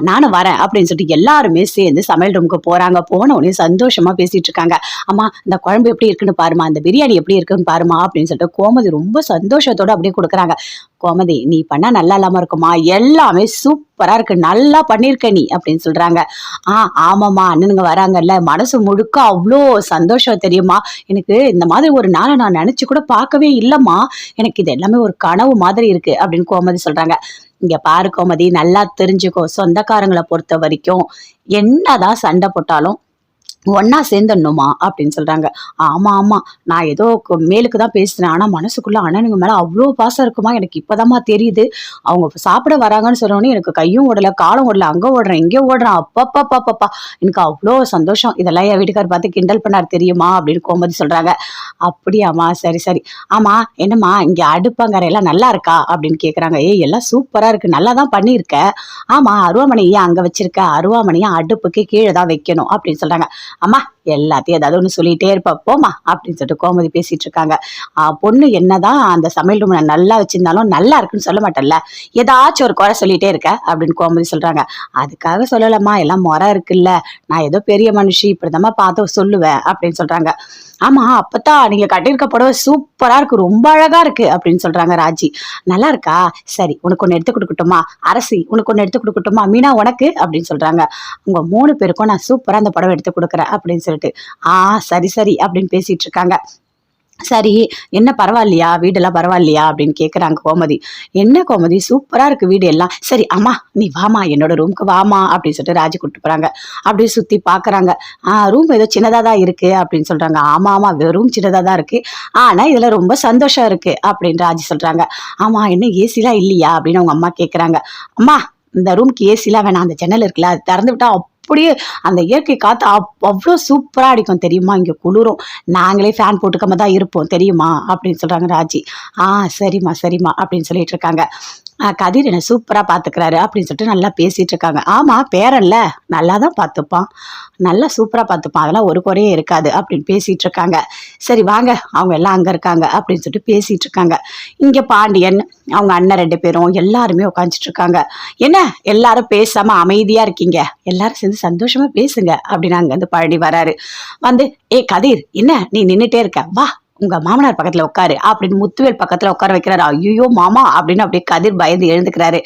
நானும் வரேன் அப்படின்னு சொல்லிட்டு எல்லாருமே சேர்ந்து சமையல் ரூமுக்கு போறாங்க. போன உடனே சந்தோஷமா பேசிட்டு இருக்காங்க. அம்மா இந்த குழம்பு எப்படி இருக்குன்னு பாருமா, இந்த பிரியாணி எப்படி இருக்குன்னு பாருமா அப்படின்னு சொல்லிட்டு கோமதி ரொம்ப சந்தோஷத்தோட அப்படியே கொடுக்குறாங்க. கோமதி நீ பண்ணா நல்லா இல்லாம இருக்குமா, எல்லாமே சூப்பரா இருக்கு, நல்லா பண்ணிருக்க நீ அப்படின்னு சொல்றாங்க. ஆமாம்மா, அண்ணனுங்க வராங்கல்ல, மனசு முழுக்க அவ்வளோ சந்தோஷம் தெரியுமா, எனக்கு இந்த மாதிரி ஒரு நாளை நான் நினைச்சு கூட பார்க்கவே இல்லம்மா, எனக்கு இது எல்லாமே ஒரு கனவு மாதிரி இருக்கு அப்படின்னு கோமதி சொல்றாங்க. இங்க பாரு கோமதி, நல்லா தெரிஞ்சுக்கோ, சொந்தக்காரங்களை பொறுத்த வரைக்கும் என்னதான் சண்டை போட்டாலும் ஒன்னா சேர்ந்துடணுமா அப்படின்னு சொல்றாங்க. ஆமா ஆமா, நான் ஏதோ மேலுக்கு தான் பேசுறேன், ஆனா மனசுக்குள்ள அண்ணனுங்க மேல அவ்வளோ பாசம் இருக்குமா, எனக்கு இப்பதாம்மா தெரியுது. அவங்க சாப்பிட வராங்கன்னு சொன்னோடனே எனக்கு கையும் ஓடல காலம் ஓடல, அங்க ஓடுறேன் இங்கே ஓடுறேன், அப்பப்பா எனக்கு அவ்வளோ சந்தோஷம். இதெல்லாம் என் வீட்டுக்கார் பார்த்து கிண்டல் பண்ணார் தெரியுமா அப்படின்னு கோமதி சொல்றாங்க. அப்படியாம்மா, சரி சரி. ஆமா என்னம்மா இங்க அடுப்பங்கரையெல்லாம் நல்லா இருக்கா அப்படின்னு கேக்குறாங்க. ஏய் எல்லாம் சூப்பரா இருக்கு, நல்லா தான் பண்ணியிருக்க. ஆமா அருவாமனை ஏன் அங்க வச்சிருக்க, அருவாமனையை அடுப்புக்கு கீழே தான் வைக்கணும் அப்படின்னு சொல்றாங்க. அம்மா எல்லாத்தையும் ஏதாவது ஒன்று சொல்லிட்டே இருப்பா போமா அப்படின்னு சொல்லிட்டு கோமதி பேசிட்டு இருக்காங்க. பொண்ணு என்னதான் அந்த சமையல் ரூம் நல்லா வச்சிருந்தாலும் நல்லா இருக்குன்னு சொல்ல மாட்டேன்ல, ஏதாச்சும் ஒரு குறை சொல்லிட்டே இருக்க அப்படின்னு கோமதி சொல்றாங்க. அதுக்காக சொல்லலம்மா, எல்லாம் முறை இருக்குல்ல, நான் ஏதோ பெரிய மனுஷி இப்படிதாம்மா பார்த்து சொல்லுவேன் அப்படின்னு சொல்றாங்க. ஆமா அப்பதான் நீங்க கட்டியிருக்க புடவை சூப்பரா இருக்கு, ரொம்ப அழகா இருக்கு அப்படின்னு சொல்றாங்க ராஜி. நல்லா இருக்கா, சரி உனக்கு ஒண்ணு எடுத்து கொடுக்கட்டுமா, அரசி உனக்கு ஒண்ணு எடுத்து கொடுக்கட்டுமா, மீனா உனக்கு அப்படின்னு சொல்றாங்க. உங்க 3 பேருக்கும் நான் சூப்பரா அந்த புடவை எடுத்து கொடுக்குறேன் அப்படின்னு சொல்லிட்டு சரி சரி அப்படின்னு பேசிட்டு இருக்காங்க. சரி என்ன பரவாயில்லையா, வீடெல்லாம் பரவாயில்லையா அப்படின்னு கேட்குறாங்க கோமதி. என்ன கோமதி சூப்பராக இருக்கு வீடு எல்லாம், சரி அம்மா நீ வாமா என்னோட ரூமுக்கு வாமா அப்படின்னு சொல்லிட்டு ராஜி கூப்பிட்டு போகிறாங்க. அப்படியே சுற்றி பார்க்குறாங்க. ரூம் ஏதோ சின்னதாக தான் இருக்குது அப்படின்னு சொல்கிறாங்க. ஆமாம் ஆமாம் ரூம் சின்னதாக தான் இருக்குது, ஆனால் இதில் ரொம்ப சந்தோஷம் இருக்குது அப்படின்னு ராஜி சொல்கிறாங்க. ஆமாம் என்ன ஏசிலாம் இல்லையா அப்படின்னு அவங்க அம்மா கேட்குறாங்க. அம்மா இந்த ரூம்க்கு ஏசிலாம் வேணாம், அந்த ஜன்னல் இருக்குல்ல அது திறந்து விட்டா அப்படியே அந்த இயற்கை காற்று அவ்வளோ சூப்பராக அடிக்கும் தெரியுமா, இங்கே குளிரும், நாங்களே ஃபேன் போட்டுக்காம தான் இருப்போம் தெரியுமா அப்படின்னு சொல்கிறாங்க ராஜி. சரிம்மா சரிம்மா அப்படின்னு சொல்லிட்டு இருக்காங்க. கதிர் என்ன சூப்பராக பார்த்துக்கிறாரு அப்படின்னு சொல்லிட்டு நல்லா பேசிகிட்டு இருக்காங்க. ஆமாம் பேரன்ல நல்லா தான் பார்த்துப்பான், நல்லா சூப்பராக பார்த்துப்பான், அதெல்லாம் ஒரு குறையே இருக்காது அப்படின்னு பேசிகிட்டு இருக்காங்க. சரி வாங்க அவங்க எல்லாம் அங்கே இருக்காங்க அப்படின்னு சொல்லிட்டு பேசிகிட்டு இருக்காங்க. இங்கே பாண்டியன் அவங்க அண்ணன் 2 பேரும் எல்லாருமே உட்காந்துட்டு இருக்காங்க. என்ன எல்லாரும் பேசாமல் அமைதியாக இருக்கீங்க, எல்லாரும் சேர்ந்து சந்தோஷமா பேசுங்க அப்படின்னு அங்கேருந்து பழனி வராரு. வந்து கதிர் என்ன நீ நின்றுட்டே இருக்க, வா உங்க மாமனார் பக்கத்துல உட்காரு அப்படின்னு முத்துவேல் பக்கத்துல உட்கார வைக்கிறாரு. ஐயோ மாமா அப்படின்னு அப்படியே கதிர் பயந்து எழுந்துக்கிறாரு.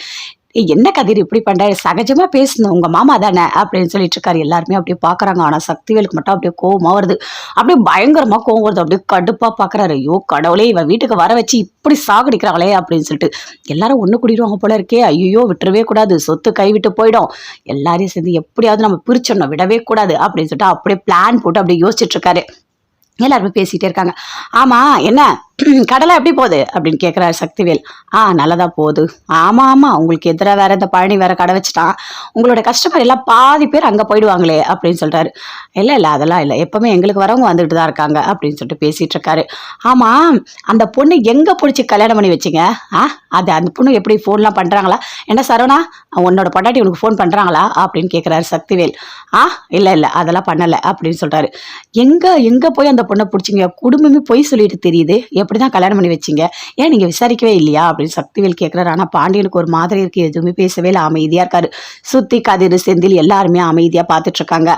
என்ன கதிர் இப்படி பண்றாரு, சகஜமா பேசணும், உங்க மாமா தானே அப்படின்னு சொல்லிட்டு இருக்காரு. எல்லாருமே அப்படியே பாக்குறாங்க. ஆனா சக்திவேலுக்கு மட்டும் அப்படியே கோவமா வருது, அப்படியே பயங்கரமா கோவம் வருது, அப்படியே கடுப்பா பாக்குறாரு. ஐயோ கடவுளே இவன் வீட்டுக்கு வர வச்சு இப்படி சாகடிக்கிறாங்களே அப்படின்னு சொல்லிட்டு எல்லாரும் ஒண்ணு கூடிடுவாங்க போல இருக்கே, ஐயோ விட்டுறவே கூடாது, சொத்து கைவிட்டு போயிடும், எல்லாரையும் சேர்ந்து எப்படியாவது நம்ம பிரிச்சிடணும், விடவே கூடாது அப்படின்னு சொல்லிட்டு அப்படியே பிளான் போட்டு அப்படியே யோசிச்சுட்டு இருக்காரு. எல்லாருமே பேசிட்டே இருக்காங்க. ஆமா என்ன கடலை எப்படி போகுது அப்படின்னு கேட்குறாரு சக்திவேல். நல்லதா போகுது. ஆமாம் ஆமாம், உங்களுக்கு எதிராக வேற இந்த பழனி வேற கடை வச்சுட்டான், உங்களோட கஸ்டமர் எல்லாம் பாதி பேர் அங்கே போயிடுவாங்களே அப்படின்னு சொல்கிறாரு. இல்லை இல்லை அதெல்லாம் இல்லை, எப்பவுமே எங்களுக்கு வரவங்க வந்துட்டு தான் இருக்காங்க அப்படின்னு சொல்லிட்டு பேசிகிட்டு இருக்காரு. ஆமாம், அந்த பொண்ணு எங்கே பிடிச்சி கல்யாணம் பண்ணி வச்சிங்க? அது அந்த பொண்ணு எப்படி ஃபோன்லாம் பண்ணுறாங்களா? என்ன சரவணா, உன்னோட பொண்டாட்டி உனக்கு ஃபோன் பண்ணுறாங்களா அப்படின்னு கேட்குறாரு சக்திவேல். இல்லை இல்லை அதெல்லாம் பண்ணலை அப்படின்னு சொல்கிறாரு. எங்கே போய் அந்த பொண்ணை பிடிச்சிங்க? குடும்பமே பொய் சொல்லிட்டு தெரியுது, எப்படி தான் கல்யாணம் பண்ணி வச்சிங்க? ஏன் நீங்கள் விசாரிக்கவே இல்லையா அப்படின்னு சக்திவேல் கேட்குறாரு. ஆனால் பாண்டியனுக்கு ஒரு மாதிரி இருக்குது, எதுவுமே பேசவே இல்லை, அமைதியாக இருக்காரு. சுற்றி கதிர் செந்தில் எல்லாருமே அமைதியாக பார்த்துட்ருக்காங்க.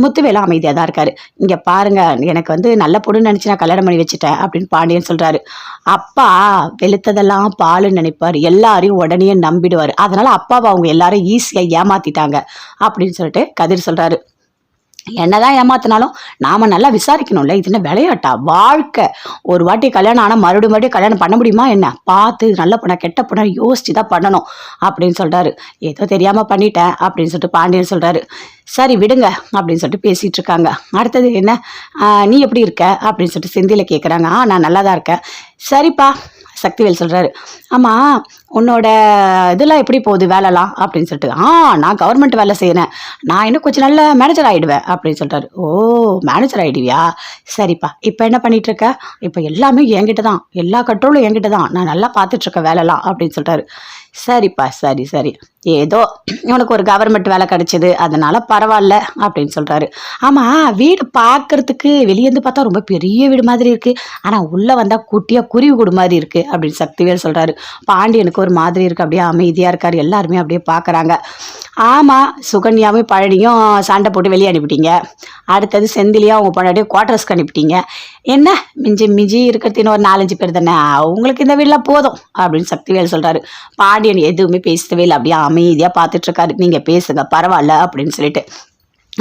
முத்துவேலும் அமைதியாக தான் இருக்காரு. இங்கே பாருங்க, எனக்கு நல்ல பொண்ணு நினச்சி நான் கல்யாணம் பண்ணி வச்சுட்டேன் அப்படின்னு பாண்டியன் சொல்கிறாரு. அப்பா வெளுத்ததெல்லாம் பாலுன்னு நினைப்பார், எல்லாரையும் உடனே நம்பிடுவார். அதனால் அப்பாவை அவங்க எல்லாரும் ஈஸியாக ஏமாற்றிட்டாங்க அப்படின்னு சொல்லிட்டு கதிர் சொல்கிறாரு. என்னதான் ஏமாத்தினாலும் நாம நல்லா விசாரிக்கணும்ல, இது என்ன விளையாட்டா? வாழ்க்கை ஒரு வாட்டி கல்யாணம் ஆனால் மறுபடியும் கல்யாணம் பண்ண முடியுமா என்ன? பார்த்து நல்ல பொண்ணா கெட்ட பொண்ணா யோசிச்சு தான் பண்ணணும் அப்படின்னு சொல்றாரு. ஏதோ தெரியாம பண்ணிட்டேன் அப்படின்னு சொல்லிட்டு பாண்டியன் சொல்றாரு. சரி விடுங்க அப்படின்னு சொல்லிட்டு பேசிட்டு இருக்காங்க. அடுத்தது என்ன, நீ எப்படி இருக்க அப்படின்னு சொல்லிட்டு செந்தில கேட்குறாங்க. நான் நல்லா தான் இருக்கேன். சரிப்பா சக்திவேல் சொல்கிறாரு. ஆமாம், உன்னோட இதெல்லாம் எப்படி போகுது வேலைலாம் அப்படின்னு சொல்லிட்டு. நான் கவர்மெண்ட் வேலை செய்கிறேன், நான் இன்னும் கொஞ்சம் நல்ல மேனேஜர் ஆகிடுவேன் அப்படின்னு சொல்கிறாரு. ஓ மேனேஜர் ஆகிடுவியா? சரிப்பா, இப்போ என்ன பண்ணிகிட்ருக்க? இப்போ எல்லாமே என்கிட்ட தான், எல்லா கண்ட்ரோலும் என்கிட்ட தான், நான் நல்லா பார்த்துட்ருக்கேன் வேலைலாம் அப்படின்னு சொல்கிறாரு. சரிப்பா சரி சரி, ஏதோ உனக்கு ஒரு கவர்மெண்ட் வேலை கிடைச்சது அதனால பரவாயில்ல அப்படின்னு சொல்கிறாரு. ஆமாம், வீடு பார்க்கறதுக்கு வெளியேருந்து பார்த்தா ரொம்ப பெரிய வீடு மாதிரி இருக்குது, ஆனால் உள்ளே வந்தால் குட்டியாக குருவி கூடு மாதிரி இருக்குது அப்படின்னு சக்திவேல் சொல்கிறாரு. பாண்டியனுக்கு ஒரு மாதிரி இருக்குது, அப்படியே அமைதியாக இருக்கார். எல்லாருமே அப்படியே பார்க்குறாங்க. ஆமாம், சுகன்யாவும் பழனியும் சண்டை போட்டு வெளியே அனுப்பிட்டீங்க. அடுத்தது செந்திலியும் அவங்க பொண்டாட்டியே குவார்டர்ஸ்க்கு அனுப்பிட்டீங்க. என்ன மிஞ்சி இருக்கிறது இன்னும் ஒரு 4-5 பேர் தானே, உங்களுக்கு இந்த வீடெலாம் போதும் அப்படின்னு சக்திவேல் சொல்கிறாரு. பாண்டியன் எதுவுமே பேசவே இல்லை, அப்படியே அமைதியாக பார்த்துட்ருக்காரு. நீங்கள் பேசுங்க பரவாயில்ல அப்படின்னு சொல்லிட்டு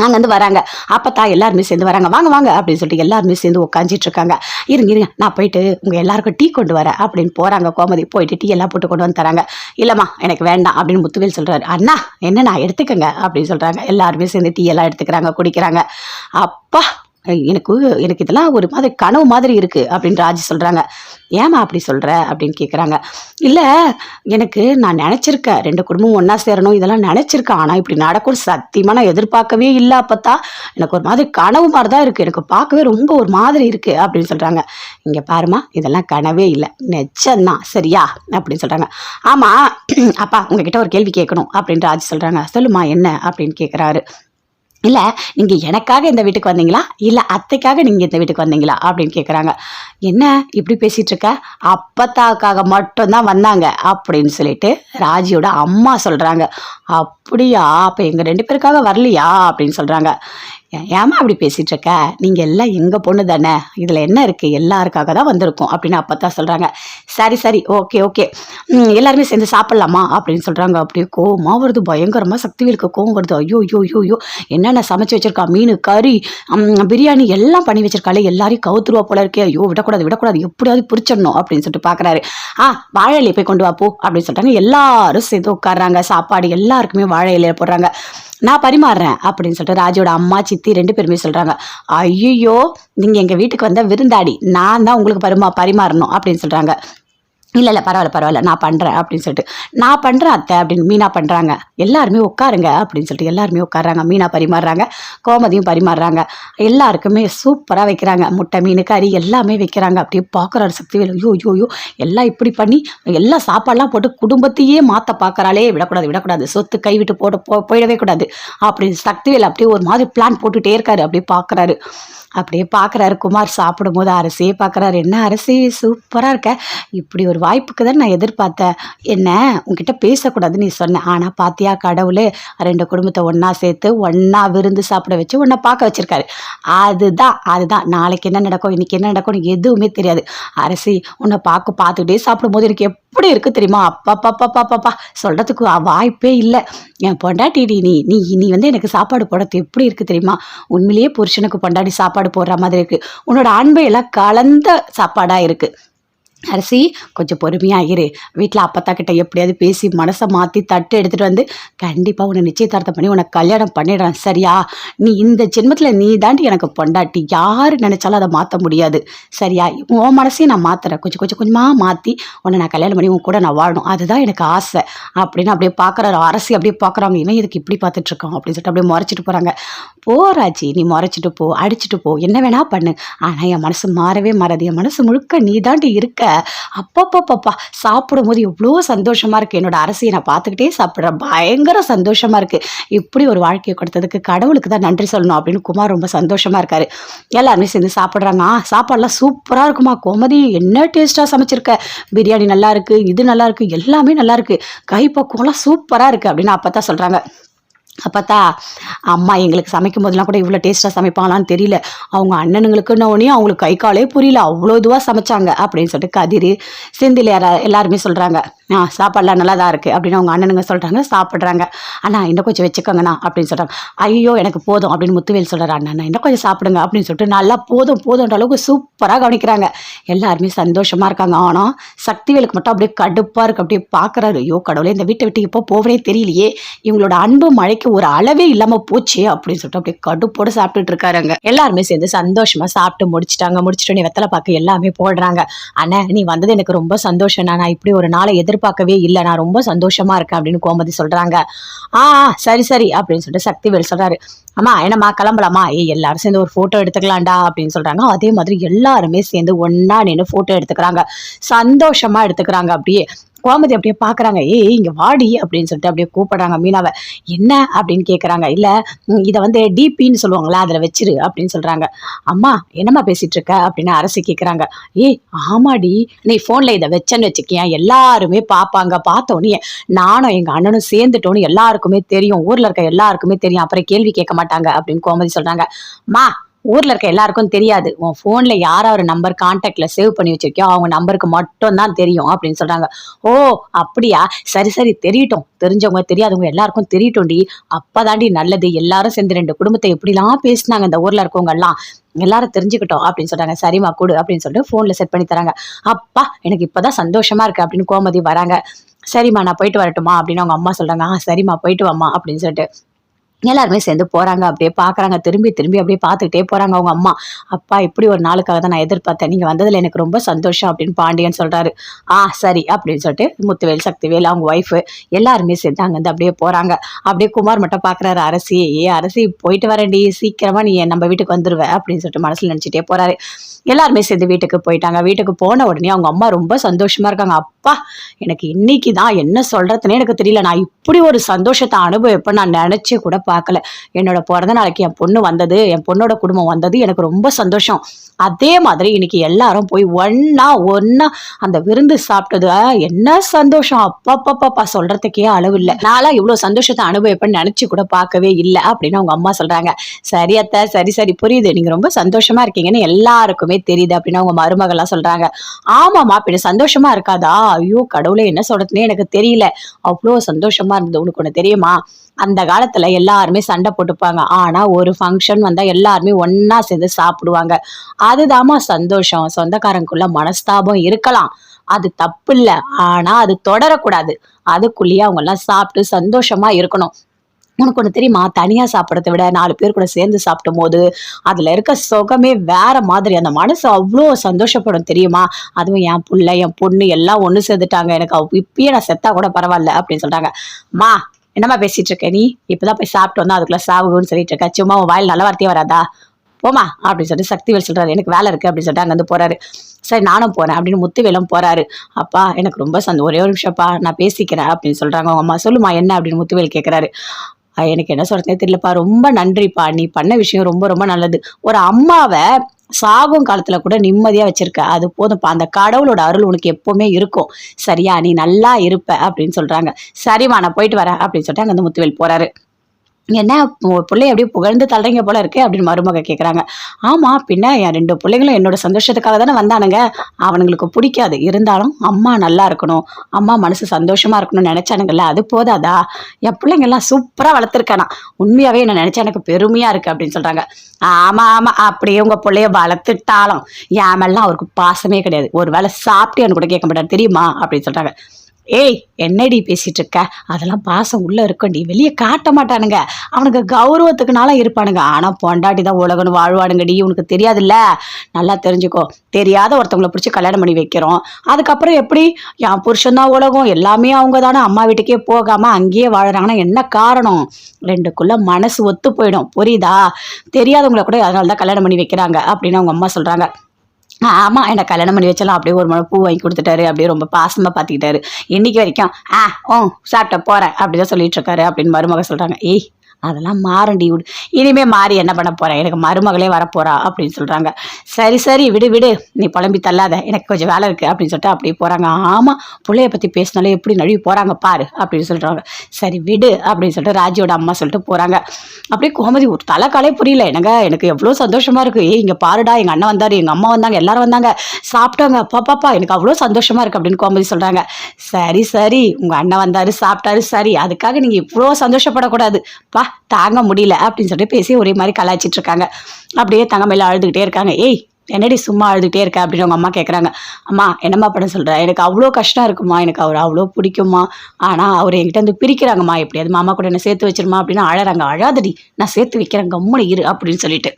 அங்கேருந்து வராங்க. அப்போ எல்லாருமே சேர்ந்து வராங்க. வாங்க வாங்க அப்படின்னு சொல்லிட்டு எல்லாருமே சேர்ந்து உட்காந்துட்டு இருக்காங்க. இருங்க நான் போயிட்டு உங்கள் எல்லாருக்கும் டீ கொண்டு வரேன் அப்படின்னு போகிறாங்க. கோமதி போயிட்டு டீ எல்லாம் போட்டு கொண்டு வந்து தராங்க. இல்லைம்மா எனக்கு வேண்டாம் அப்படின்னு முத்துவேல் சொல்கிறாரு. அண்ணா என்ன நான் எடுத்துக்கங்க அப்படின்னு சொல்கிறாங்க. எல்லாருமே சேர்ந்து டீ எல்லாம் எடுத்துக்கிறாங்க, குடிக்கிறாங்க. அப்பா எனக்கு இதெல்லாம் ஒரு மாதிரி கனவு மாதிரி இருக்குது அப்படின்னு ராஜி சொல்கிறாங்க. ஏமா அப்படி சொல்கிற அப்படின்னு கேட்குறாங்க. இல்லை நான் நினச்சிருக்கேன் 2 குடும்பம் ஒன்றா சேரணும், இதெல்லாம் நினச்சிருக்கேன், ஆனால் இப்படி நடக்கும் சத்தியமாக நான் எதிர்பார்க்கவே இல்லை. அப்போத்தான் எனக்கு ஒரு மாதிரி கனவு மாதிரி தான் இருக்குது, எனக்கு பார்க்கவே ரொம்ப ஒரு மாதிரி இருக்குது அப்படின்னு சொல்கிறாங்க. இங்கே பாருமா, இதெல்லாம் கனவே இல்லை, நிச்சயம்தான் சரியா அப்படின்னு சொல்கிறாங்க. ஆமாம் அப்பா உங்ககிட்ட ஒரு கேள்வி கேட்கணும் அப்படின்னு ராஜி சொல்கிறாங்க. சொல்லுமா என்ன அப்படின்னு கேட்குறாரு. இல்லை நீங்கள் எனக்காக இந்த வீட்டுக்கு வந்தீங்களா, இல்லை அத்தைக்காக நீங்கள் இந்த வீட்டுக்கு வந்தீங்களா அப்படின்னு கேட்குறாங்க. என்ன இப்படி பேசிகிட்டு இருக்க? அப்பத்தாக்காக மட்டும்தான் வந்தாங்க அப்படின்னு சொல்லிட்டு ராஜியோட அம்மா சொல்கிறாங்க. அப்படியா, அப்போ எங்கள் 2 பேருக்காக வரலையா அப்படின்னு சொல்கிறாங்க. ஏமா அப்படி பேசிகிட்டு இருக்க? நீங்கள் எல்லாம் எங்கள் பொண்ணு தானே, இதில் என்ன இருக்குது, எல்லாருக்காக தான் வந்திருக்கோம் அப்படின்னு அப்பத்தான் சொல்கிறாங்க. சரி ஓகே எல்லாருமே சேர்ந்து சாப்பிட்லாமா அப்படின்னு சொல்கிறாங்க. அப்படியே கோவமாக வருது, பயங்கரமாக சக்திவேலுக்கு கோவம் வருது. ஐயோ என்னென்ன சமைச்சு வச்சுருக்கா, மீன் கறி பிரியாணி எல்லாம் பண்ணி வச்சுருக்காளே, எல்லாரையும் கவுத்துருவா போல இருக்கே, ஐயோ விடக்கூடாது எப்படியாவது பிடிச்சிடணும் அப்படின்னு சொல்லிட்டு பார்க்குறாரு. வாழை இலையை போய் கொண்டு வா போ அப்படின்னு சொல்லிட்டாங்க. எல்லாரும் சேர்ந்து உட்காடுறாங்க. சாப்பாடு எல்லாருக்குமே வாழை இலையை போடுறாங்க. நான் பரிமாறுறேன் அப்படின்னு சொல்லிட்டு ராஜியோட அம்மா சித்தி 2 பேருமே சொல்கிறாங்க. ஐயோ நீங்கள் எங்கள் வீட்டுக்கு வந்த விருந்தாடி, நான் தான் உங்களுக்கு பரிமாறணும் அப்படின்னு சொல்கிறாங்க. இல்லை பரவாயில்ல நான் பண்ணுறேன் அப்படின்னு சொல்லிட்டு. நான் பண்ணுறேன் அத்தை அப்படின்னு மீனா பண்ணுறாங்க. எல்லாருமே உட்காருங்க அப்படின்னு சொல்லிட்டு எல்லாருமே உட்காடுறாங்க. மீனா பரிமாறுறாங்க, கோமதியும் பரிமாறுறாங்க. எல்லாருக்குமே சூப்பராக வைக்கிறாங்க. முட்டை மீன் கறி எல்லாமே வைக்கிறாங்க. அப்படியே பார்க்குறாரு சக்திவேல். ஐயோ எல்லாம் இப்படி பண்ணி எல்லா சாப்பாடெலாம் போட்டு குடும்பத்தையே மாற்ற பார்க்குறாளே, விடக்கூடாது சொத்து கைவிட்டு போயிடவே கூடாது அப்படின்னு சக்திவேல் அப்படியே ஒரு மாதிரி பிளான் போட்டுகிட்டே இருக்காரு. அப்படியே பார்க்குறாரு. குமார் சாப்பிடும்போது அரசியே பார்க்குறாரு. என்ன அரசி சூப்பராக இருக்க, இப்படி ஒரு வாய்ப்புக்கு தான் நான் எதிர்பார்த்தேன். என்ன உங்ககிட்ட பேசக்கூடாதுன்னு நீ சொன்னேன், ஆனால் பாத்தியா கடவுளே 2 குடும்பத்தை ஒன்றா சேர்த்து ஒன்றா விருந்து சாப்பிட வச்சு ஒன்றா பார்க்க வச்சுருக்காரு. அதுதான் நாளைக்கு என்ன நடக்கும் இன்றைக்கி என்ன நடக்கும்னு எதுவுமே தெரியாது. அரசி உன்னை பார்த்துக்கிட்டே சாப்பிடும்போது எனக்கு எப்படி இருக்குது தெரியுமா, அப்பா சொல்கிறதுக்கு வாய்ப்பே இல்லை. என் பொண்டாட்டி நீ எனக்கு சாப்பாடு போடுறது எப்படி இருக்குது தெரியுமா, உண்மையிலேயே புருஷனுக்கு பொண்டாட்டி சாப்பாடு போடுற மாதிரி இருக்குது. உன்னோட அன்பை எல்லாம் கலந்த சாப்பாடாக இருக்குது. அரசி கொஞ்சம் பொறுமையா இரு. வீட்டில் அப்பத்தா கிட்ட எப்படியாவது பேசி மனசை மாற்றி தட்டு எடுத்துகிட்டு வந்து கண்டிப்பாக உன்னை நிச்சயதார்த்தம் பண்ணி உனக்கு கல்யாணம் பண்ணிடுறேன் சரியா? நீ இந்த ஜென்மத்தில் நீ தாண்டி எனக்கு பொண்டாட்டி. யார் நினைச்சாலும் அதை மாற்ற முடியாது சரியா? உன் மனசையும் நான் மாற்றுறேன். கொஞ்சமாக மாற்றி உன்னை நான் கல்யாணம் பண்ணி உன் கூட நான் வாழணும். அதுதான் எனக்கு ஆசை அப்படின்னு அப்படியே பார்க்குறாரு. அரசி அப்படியே பார்க்குறாங்க. இவன் இதுக்கு இப்படி பார்த்துட்டு இருக்கான் அப்படின்னு சொல்லிட்டு அப்படியே முறைச்சிட்டு போகிறாங்க. போராச்சி, நீ முறைச்சிட்டு போ, அடிச்சுட்டு போ, என்ன வேணா பண்ணு. ஆனால் என் மனசு மாறவே மாறாது. என் மனசு முழுக்க நீ தாண்டி இருக்க. அப்பப்பப்பப்பா சாப்பிடும்போது எவ்வளோ சந்தோஷமா இருக்கு. என்னோட அரசியை நான் பார்த்துக்கிட்டே சாப்பிட்றேன். பயங்கர சந்தோஷமா இருக்கு. இப்படி ஒரு வாழ்க்கையை கொடுத்ததுக்கு கடவுளுக்கு தான் நன்றி சொல்லணும் அப்படின்னு குமார் ரொம்ப சந்தோஷமா இருக்காரு. எல்லாருமே சேர்ந்து சாப்பிட்றாங்க. சாப்பாடுலாம் சூப்பராக இருக்குமா. கோமதி என்ன டேஸ்ட்டாக சமைச்சிருக்க. பிரியாணி நல்லா இருக்கு, இது நல்லா இருக்கு, எல்லாமே நல்லா இருக்கு, கைப்பக்குவம்லாம் சூப்பராக இருக்கு அப்படின்னு அப்பதான் சொல்றாங்க. அப்பத்தா அம்மா எங்களுக்கு சமைக்கும் போதெல்லாம் கூட இவ்வளோ டேஸ்ட்டாக சமைப்பாங்களான்னு தெரியல. அவங்க அண்ணனுங்களுக்குன்னொடனே அவங்களுக்கு கை காலே புரியல, அவ்வளோ இதுவாக சமைச்சாங்க அப்படின்னு சொல்லிட்டு கதிர் செந்தில் எல்லாருமே சொல்கிறாங்க. சாப்பாடுலாம் நல்லா தான் இருக்குது அப்படின்னு அவங்க அண்ணனுங்க சொல்கிறாங்க. சாப்பிட்றாங்க. அண்ணா இன்னும் கொஞ்சம் வச்சுக்கோங்கண்ணா அப்படின்னு சொல்கிறாங்க. ஐயோ எனக்கு போதும் அப்படின்னு முத்துவேல் சொல்கிறார். அண்ணா இன்னும் கொஞ்சம் சாப்பிடுங்க அப்படின்னு சொல்லிட்டு நல்லா போதும்ன்ற அளவுக்கு சூப்பராக கவனிக்கிறாங்க. எல்லாருமே சந்தோஷமாக இருக்காங்க. ஆனால் சக்திவேலுக்கு மட்டும் அப்படியே கடுப்பாக இருக்குது. அப்படியே பார்க்குறாரு. ஐயோ கடவுளே, இந்த வீட்டை விட்டு இப்போ போவனே தெரியலையே, இவங்களோட அன்பு மழைக்கு ஒரு அளவே இல்லாம போச்சு அப்படின்னு சொல்லிட்டு அப்படியே கடுப்போட சாப்பிட்டுட்டு இருக்காருங்க. எல்லாருமே சேர்ந்து சந்தோஷமா சாப்பிட்டு முடிச்சுட்டு வெத்தலை பாக்கு எல்லாமே போடுறாங்க. அண்ணா நீ வந்தது எனக்கு ரொம்ப சந்தோஷம். நான் இப்படி ஒரு நாளை எதிர்பார்க்கவே இல்லை. நான் ரொம்ப சந்தோஷமா இருக்கேன் அப்படின்னு கோமதி சொல்றாங்க. சரி அப்படின்னு சொல்லிட்டு சக்திவேல் சொல்றாரு. அம்மா என்னம்மா கிளம்பலாமா? எல்லாரும் சேர்ந்து ஒரு போட்டோ எடுத்துக்கலாம்டா அப்படின்னு சொல்றாங்க. அதே மாதிரி எல்லாருமே சேர்ந்து ஒன்னா நின்று போட்டோ எடுத்துக்கிறாங்க. சந்தோஷமா எடுத்துக்கிறாங்க. அப்படியே கோமதி அப்படியே பாக்குறாங்க. இங்க வாடி அப்படின்னு சொல்லிட்டு அப்படியே கூப்பிடுறாங்க மீனாவை. என்ன அப்படின்னு கேக்குறாங்க. இல்ல இதை வந்து டிபின்னு சொல்லுவாங்களா, அதுல வச்சிரு அப்படின்னு சொல்றாங்க. அம்மா என்னம்மா பேசிட்டு இருக்க அப்படின்னு அரசி கேக்குறாங்க. ஆமாடி, நீ போன்ல இதை வச்சேன்னு வச்சுக்கியா எல்லாருமே பாப்பாங்க. பார்த்தோன்னே நானும் எங்க அண்ணனும் சேர்ந்துட்டோன்னு எல்லாருக்குமே தெரியும், ஊர்ல இருக்க எல்லாருக்குமே தெரியும், அப்புறம் கேள்வி கேட்க மாட்டாங்க அப்படின்னு கோமதி சொல்றாங்க. மா ஊர்ல இருக்க எல்லாருக்கும் தெரியாது, உன் போன்ல யாராவது நம்பர் கான்டாக்ட்ல சேவ் பண்ணி வச்சிருக்கியோ அவங்க நம்பருக்கு மட்டும் தான் தெரியும் அப்படின்னு சொல்றாங்க. ஓ அப்படியா, சரி தெரியட்டும், தெரிஞ்சவங்க தெரியாதவங்க எல்லாருக்கும் தெரியட்டும்டி, அப்பதாண்டி நல்லது. எல்லாரும் சேர்ந்து 2 குடும்பத்தை எப்படிலாம் பேசினாங்க இந்த ஊர்ல இருக்கவங்க எல்லாம், எல்லாரும் தெரிஞ்சுக்கிட்டோம் அப்படின்னு சொல்றாங்க. சரிம்மா கொடு அப்படின்னு சொல்லிட்டு போன்ல செட் பண்ணி தராங்க. அப்பா எனக்கு இப்பதான் சந்தோஷமா இருக்கு அப்படின்னு கோமதி வராங்க. சரிம்மா நான் போயிட்டு வரட்டுமா அப்படின்னு அவங்க அம்மா சொல்றாங்க. சரிம்மா போயிட்டு வாம்மா அப்படின்னு சொல்லிட்டு எல்லாருமே சேர்ந்து போறாங்க. அப்படியே பாக்குறாங்க. திரும்பி அப்படியே பார்த்துக்கிட்டே போறாங்க அவங்க அம்மா. அப்பா இப்படி ஒரு நாளுக்காக தான் நான் எதிர்பார்த்தேன், நீங்க வந்ததுல எனக்கு ரொம்ப சந்தோஷம் அப்படின்னு பாண்டியன் சொல்றாரு. சரி அப்படின்னு சொல்லிட்டு முத்துவேல் சக்திவேல் அவங்க ஒய்ஃப் எல்லாருமே சேர்ந்து அங்கிருந்து அப்படியே போறாங்க. அப்படியே குமார் மட்டும் பாக்குறாரு. அரசி போயிட்டு வரேன்டி, சீக்கிரமா நீ நம்ம வீட்டுக்கு வந்துருவ அப்படின்னு சொல்லிட்டு மனசுல நினைச்சிட்டே போறாரு. எல்லாருமே சேர்ந்து வீட்டுக்கு போயிட்டாங்க. வீட்டுக்கு போன உடனே அவங்க அம்மா ரொம்ப சந்தோஷமா இருக்காங்க. அப்பா எனக்கு இன்னைக்கு தான் என்ன சொல்றதுன்னே எனக்கு தெரியல, நான் இப்படி ஒரு சந்தோஷத்தை அனுபவிப்பேன் நான் நினைச்சு கூட பார்க்கல. என்னோட பிறந்த நாளைக்கு என் பொண்ணு வந்தது, என் பொண்ணோட குடும்பம் வந்தது, எனக்கு ரொம்ப சந்தோஷம். அதே மாதிரி இன்னைக்கு எல்லாரும் போய் ஒன்னா அந்த விருந்து சாப்பிட்டது என்ன சந்தோஷம். அப்பா சொல்றதுக்கே அளவு இல்லை. நாளா இவ்வளவு சந்தோஷத்தை அனுபவிப்பேன்னு நினைச்சு கூட பார்க்கவே இல்லை அப்படின்னு அவங்க அம்மா சொல்றாங்க. சரி அத்தை, சரி புரியுது, நீங்க ரொம்ப சந்தோஷமா இருக்கீங்கன்னு எல்லாருக்குமே தெரியுது அப்படின்னு அவங்க மருமகள்லாம் சொல்றாங்க. ஆமாமா பின்ன சந்தோஷமா இருக்காதா? ஐயோ கடவுளே, என்ன சொல்றதுன்னே எனக்கு தெரியல, அவ்வளோ சந்தோஷமா இருந்தது. உனக்கு ஒண்ணு தெரியுமா, அந்த காலத்துல எல்லாருமே சண்டை போட்டுப்பாங்க, ஆனா ஒரு ஃபங்க்ஷன் வந்தா எல்லாருமே ஒன்னா சேர்ந்து சாப்பிடுவாங்க. அதுதாம்மா சந்தோஷம். சொந்தக்காரங்களுக்குள்ள மனஸ்தாபம் இருக்கலாம், அது தப்பு இல்ல, ஆனா அது தொடரக்கூடாது. அதுக்குள்ளேயே அவங்க எல்லாம் சாப்பிட்டு சந்தோஷமா இருக்கணும். உனக்கு ஒண்ணு தெரியுமா, தனியா சாப்பிடறதை விட 4 பேர் கூட சேர்ந்து சாப்பிடும் போது அதுல இருக்க சுகமே வேற மாதிரி. அந்த மனசு அவ்வளோ சந்தோஷப்படும் தெரியுமா. அதுவும் என் புள்ள என் பொண்ணு எல்லாம் ஒண்ணு சேர்ந்துட்டாங்க, எனக்கு இப்பயே நான் செத்தா கூட பரவாயில்ல அப்படின்னு சொல்றாங்க. மா என்னம்மா பேசிட்டு இருக்க நீ, இப்பதான் போய் சாப்பிட்டு வந்தா அதுக்குள்ள சாவுன்னு சொல்லிட்டு இருக்க, சும்மா உன் வாயில் நல்ல வார்த்தையே வராதா, போமா அப்படின்னு சொல்லிட்டு சக்திவேல் சொல்றாரு. எனக்கு வேலை இருக்கு அப்படின்னு சொல்லிட்டு அங்க வந்து போறாரு. சரி நானும் போறேன் அப்படின்னு முத்துவேலும் போறாரு. அப்பா எனக்கு ரொம்ப ஒரே ஒரு நிமிஷம்ப்பா நான் பேசிக்கிறேன் அப்படின்னு சொல்றாங்க. அவங்க அம்மா. சொல்லுமா என்ன அப்படின்னு முத்துவேல் கேட்கிறாரு. எனக்கு என்ன சொல்றதே தெரியலப்பா, ரொம்ப நன்றிப்பா, நீ பண்ண விஷயம் ரொம்ப ரொம்ப நல்லது. ஒரு அம்மாவை சாகும் காலத்துல கூட நிம்மதியா வச்சிருக்க, அது போதும்ப்பா. அந்த கடவுளோட அருள் உனக்கு எப்பவுமே இருக்கும், சரியா, நீ நல்லா இருப்ப அப்படின்னு சொல்றாங்க. சரிம்மா நான் போயிட்டு வரேன் அப்படின்னு சொல்லிட்டு அங்க வந்து முத்துவேல் போறாரு. என்ன புள்ளைய அப்படியே புகழ்ந்து தள்ளுறீங்க போல இருக்கு அப்படின்னு மருமக கேட்குறாங்க. ஆமா பின்ன என் 2 பிள்ளைங்களும் என்னோட சந்தோஷத்துக்காக தானே வந்தானுங்க. அவனுங்களுக்கு பிடிக்காது. இருந்தாலும் அம்மா நல்லா இருக்கணும். அம்மா மனசு சந்தோஷமா இருக்கணும்னு நினைச்சானுங்கல்ல அது போதாதா? என் பிள்ளைங்கெல்லாம் சூப்பரா வளர்த்துருக்கேனா. உண்மையாவே என்ன நினைச்சா எனக்கு பெருமையா இருக்கு அப்படின்னு சொல்றாங்க. ஆமா ஆமா அப்படியே உங்க பிள்ளைய வளர்த்துட்டாலும் என் மேலாம் அவருக்கு பாசமே கிடையாது. ஒரு வேளை சாப்பிட்டியான்னு கூட கேட்க மாட்டாரு தெரியுமா அப்படின்னு சொல்றாங்க. ஏய் என்னடி பேசிட்டு இருக்க? அதெல்லாம் பாசம் உள்ள இருக்கும்டி வெளியே காட்ட மாட்டானுங்க. அவனுக்கு கௌரவத்துக்குனால இருப்பானுங்க. ஆனா பொண்டாட்டி தான் உலகன்னு வாழ்வானுங்கடி. உனக்கு தெரியாதுல்ல. நல்லா தெரிஞ்சுக்கோ. தெரியாத ஒருத்தவங்களை பிடிச்சி கல்யாணம் பண்ணி வைக்கிறோம். அதுக்கப்புறம் எப்படி என் புருஷன் தான் உலகம் எல்லாமே அவங்க தானே அம்மா வீட்டுக்கே போகாம அங்கேயே வாழறாங்கன்னா என்ன காரணம்? ரெண்டுக்குள்ள மனசு ஒத்து போயிடும் புரியுதா? தெரியாதவங்களை கூட அதனால தான் கல்யாணம் பண்ணி வைக்கிறாங்க அப்படின்னு அவங்க அம்மா சொல்றாங்க. ஆமா என்ன கல்யாணம் பண்ணி வச்சாலும் அப்படியே ஒரு முழம் பூ வாங்கி கொடுத்துட்டாரு. அப்படியே ரொம்ப பாசமா பாத்துக்கிட்டாரு. இன்னைக்கு வரைக்கும் சாப்பிட்ட போறேன் அப்படிதான் சொல்லிட்டு இருக்காரு அப்படின்னு மருமக சொல்றாங்க. ஏய் அதெல்லாம் மாறண்டி விடு. இனிமே மாறி என்ன பண்ண போறேன்? எனக்கு மருமகளே வரப்போறா அப்படின்னு சொல்றாங்க. சரி சரி விடு விடு நீ புலம்பி தள்ளாத எனக்கு கொஞ்சம் வேலை இருக்கு அப்படின்னு சொல்லிட்டு அப்படியே போறாங்க. ஆமா பிள்ளைய பத்தி பேசினாலே எப்படி நழுவி போறாங்க பாரு அப்படின்னு சொல்றாங்க. சரி விடு அப்படின்னு சொல்லிட்டு ராஜியோட அம்மா சொல்லிட்டு போறாங்க. அப்படியே கோமதி ஒரு தலைக்காலே புரியல. எனக்கு எவ்வளோ சந்தோஷமா இருக்கு. ஏய் இங்க பாருடா எங்க அண்ணன் வந்தாரு எங்க அம்மா வந்தாங்க எல்லாரும் வந்தாங்க சாப்பிட்டாங்க பாப்பாப்பா எனக்கு அவ்வளோ சந்தோஷமா இருக்கு அப்படின்னு கோமதி சொல்றாங்க. சரி சரி உங்க அண்ணன் வந்தாரு சாப்பிட்டாரு சரி அதுக்காக நீங்க இவ்வளோ சந்தோஷப்படக்கூடாது பா தாங்க முடியல அப்படின்னு சொல்லிட்டு பேசி ஒரே மாதிரி கலாய்ச்சிட்டு இருக்காங்க. அப்படியே தங்கமையில அழுதுகிட்டே இருக்காங்க. ஏய் என்னடி சும்மா அழுதுகிட்டே இருக்க அப்படின்னு அவங்க அம்மா கேட்குறாங்க. அம்மா என்னம்மா பண்ண சொல்ற? எனக்கு அவ்வளோ கஷ்டம் இருக்குமா. எனக்கு அவர் அவ்வளோ பிடிக்குமா. ஆனால் அவர் என்கிட்ட வந்து பிரிக்கிறாங்கம்மா எப்படியாவது மாமா கூட என்ன சேர்த்து வச்சிருமா அப்படின்னு அழறாங்க. அழாதடி நான் சேர்த்து வைக்கிறேன் கம்முனு இரு அப்படின்னு சொல்லிட்டு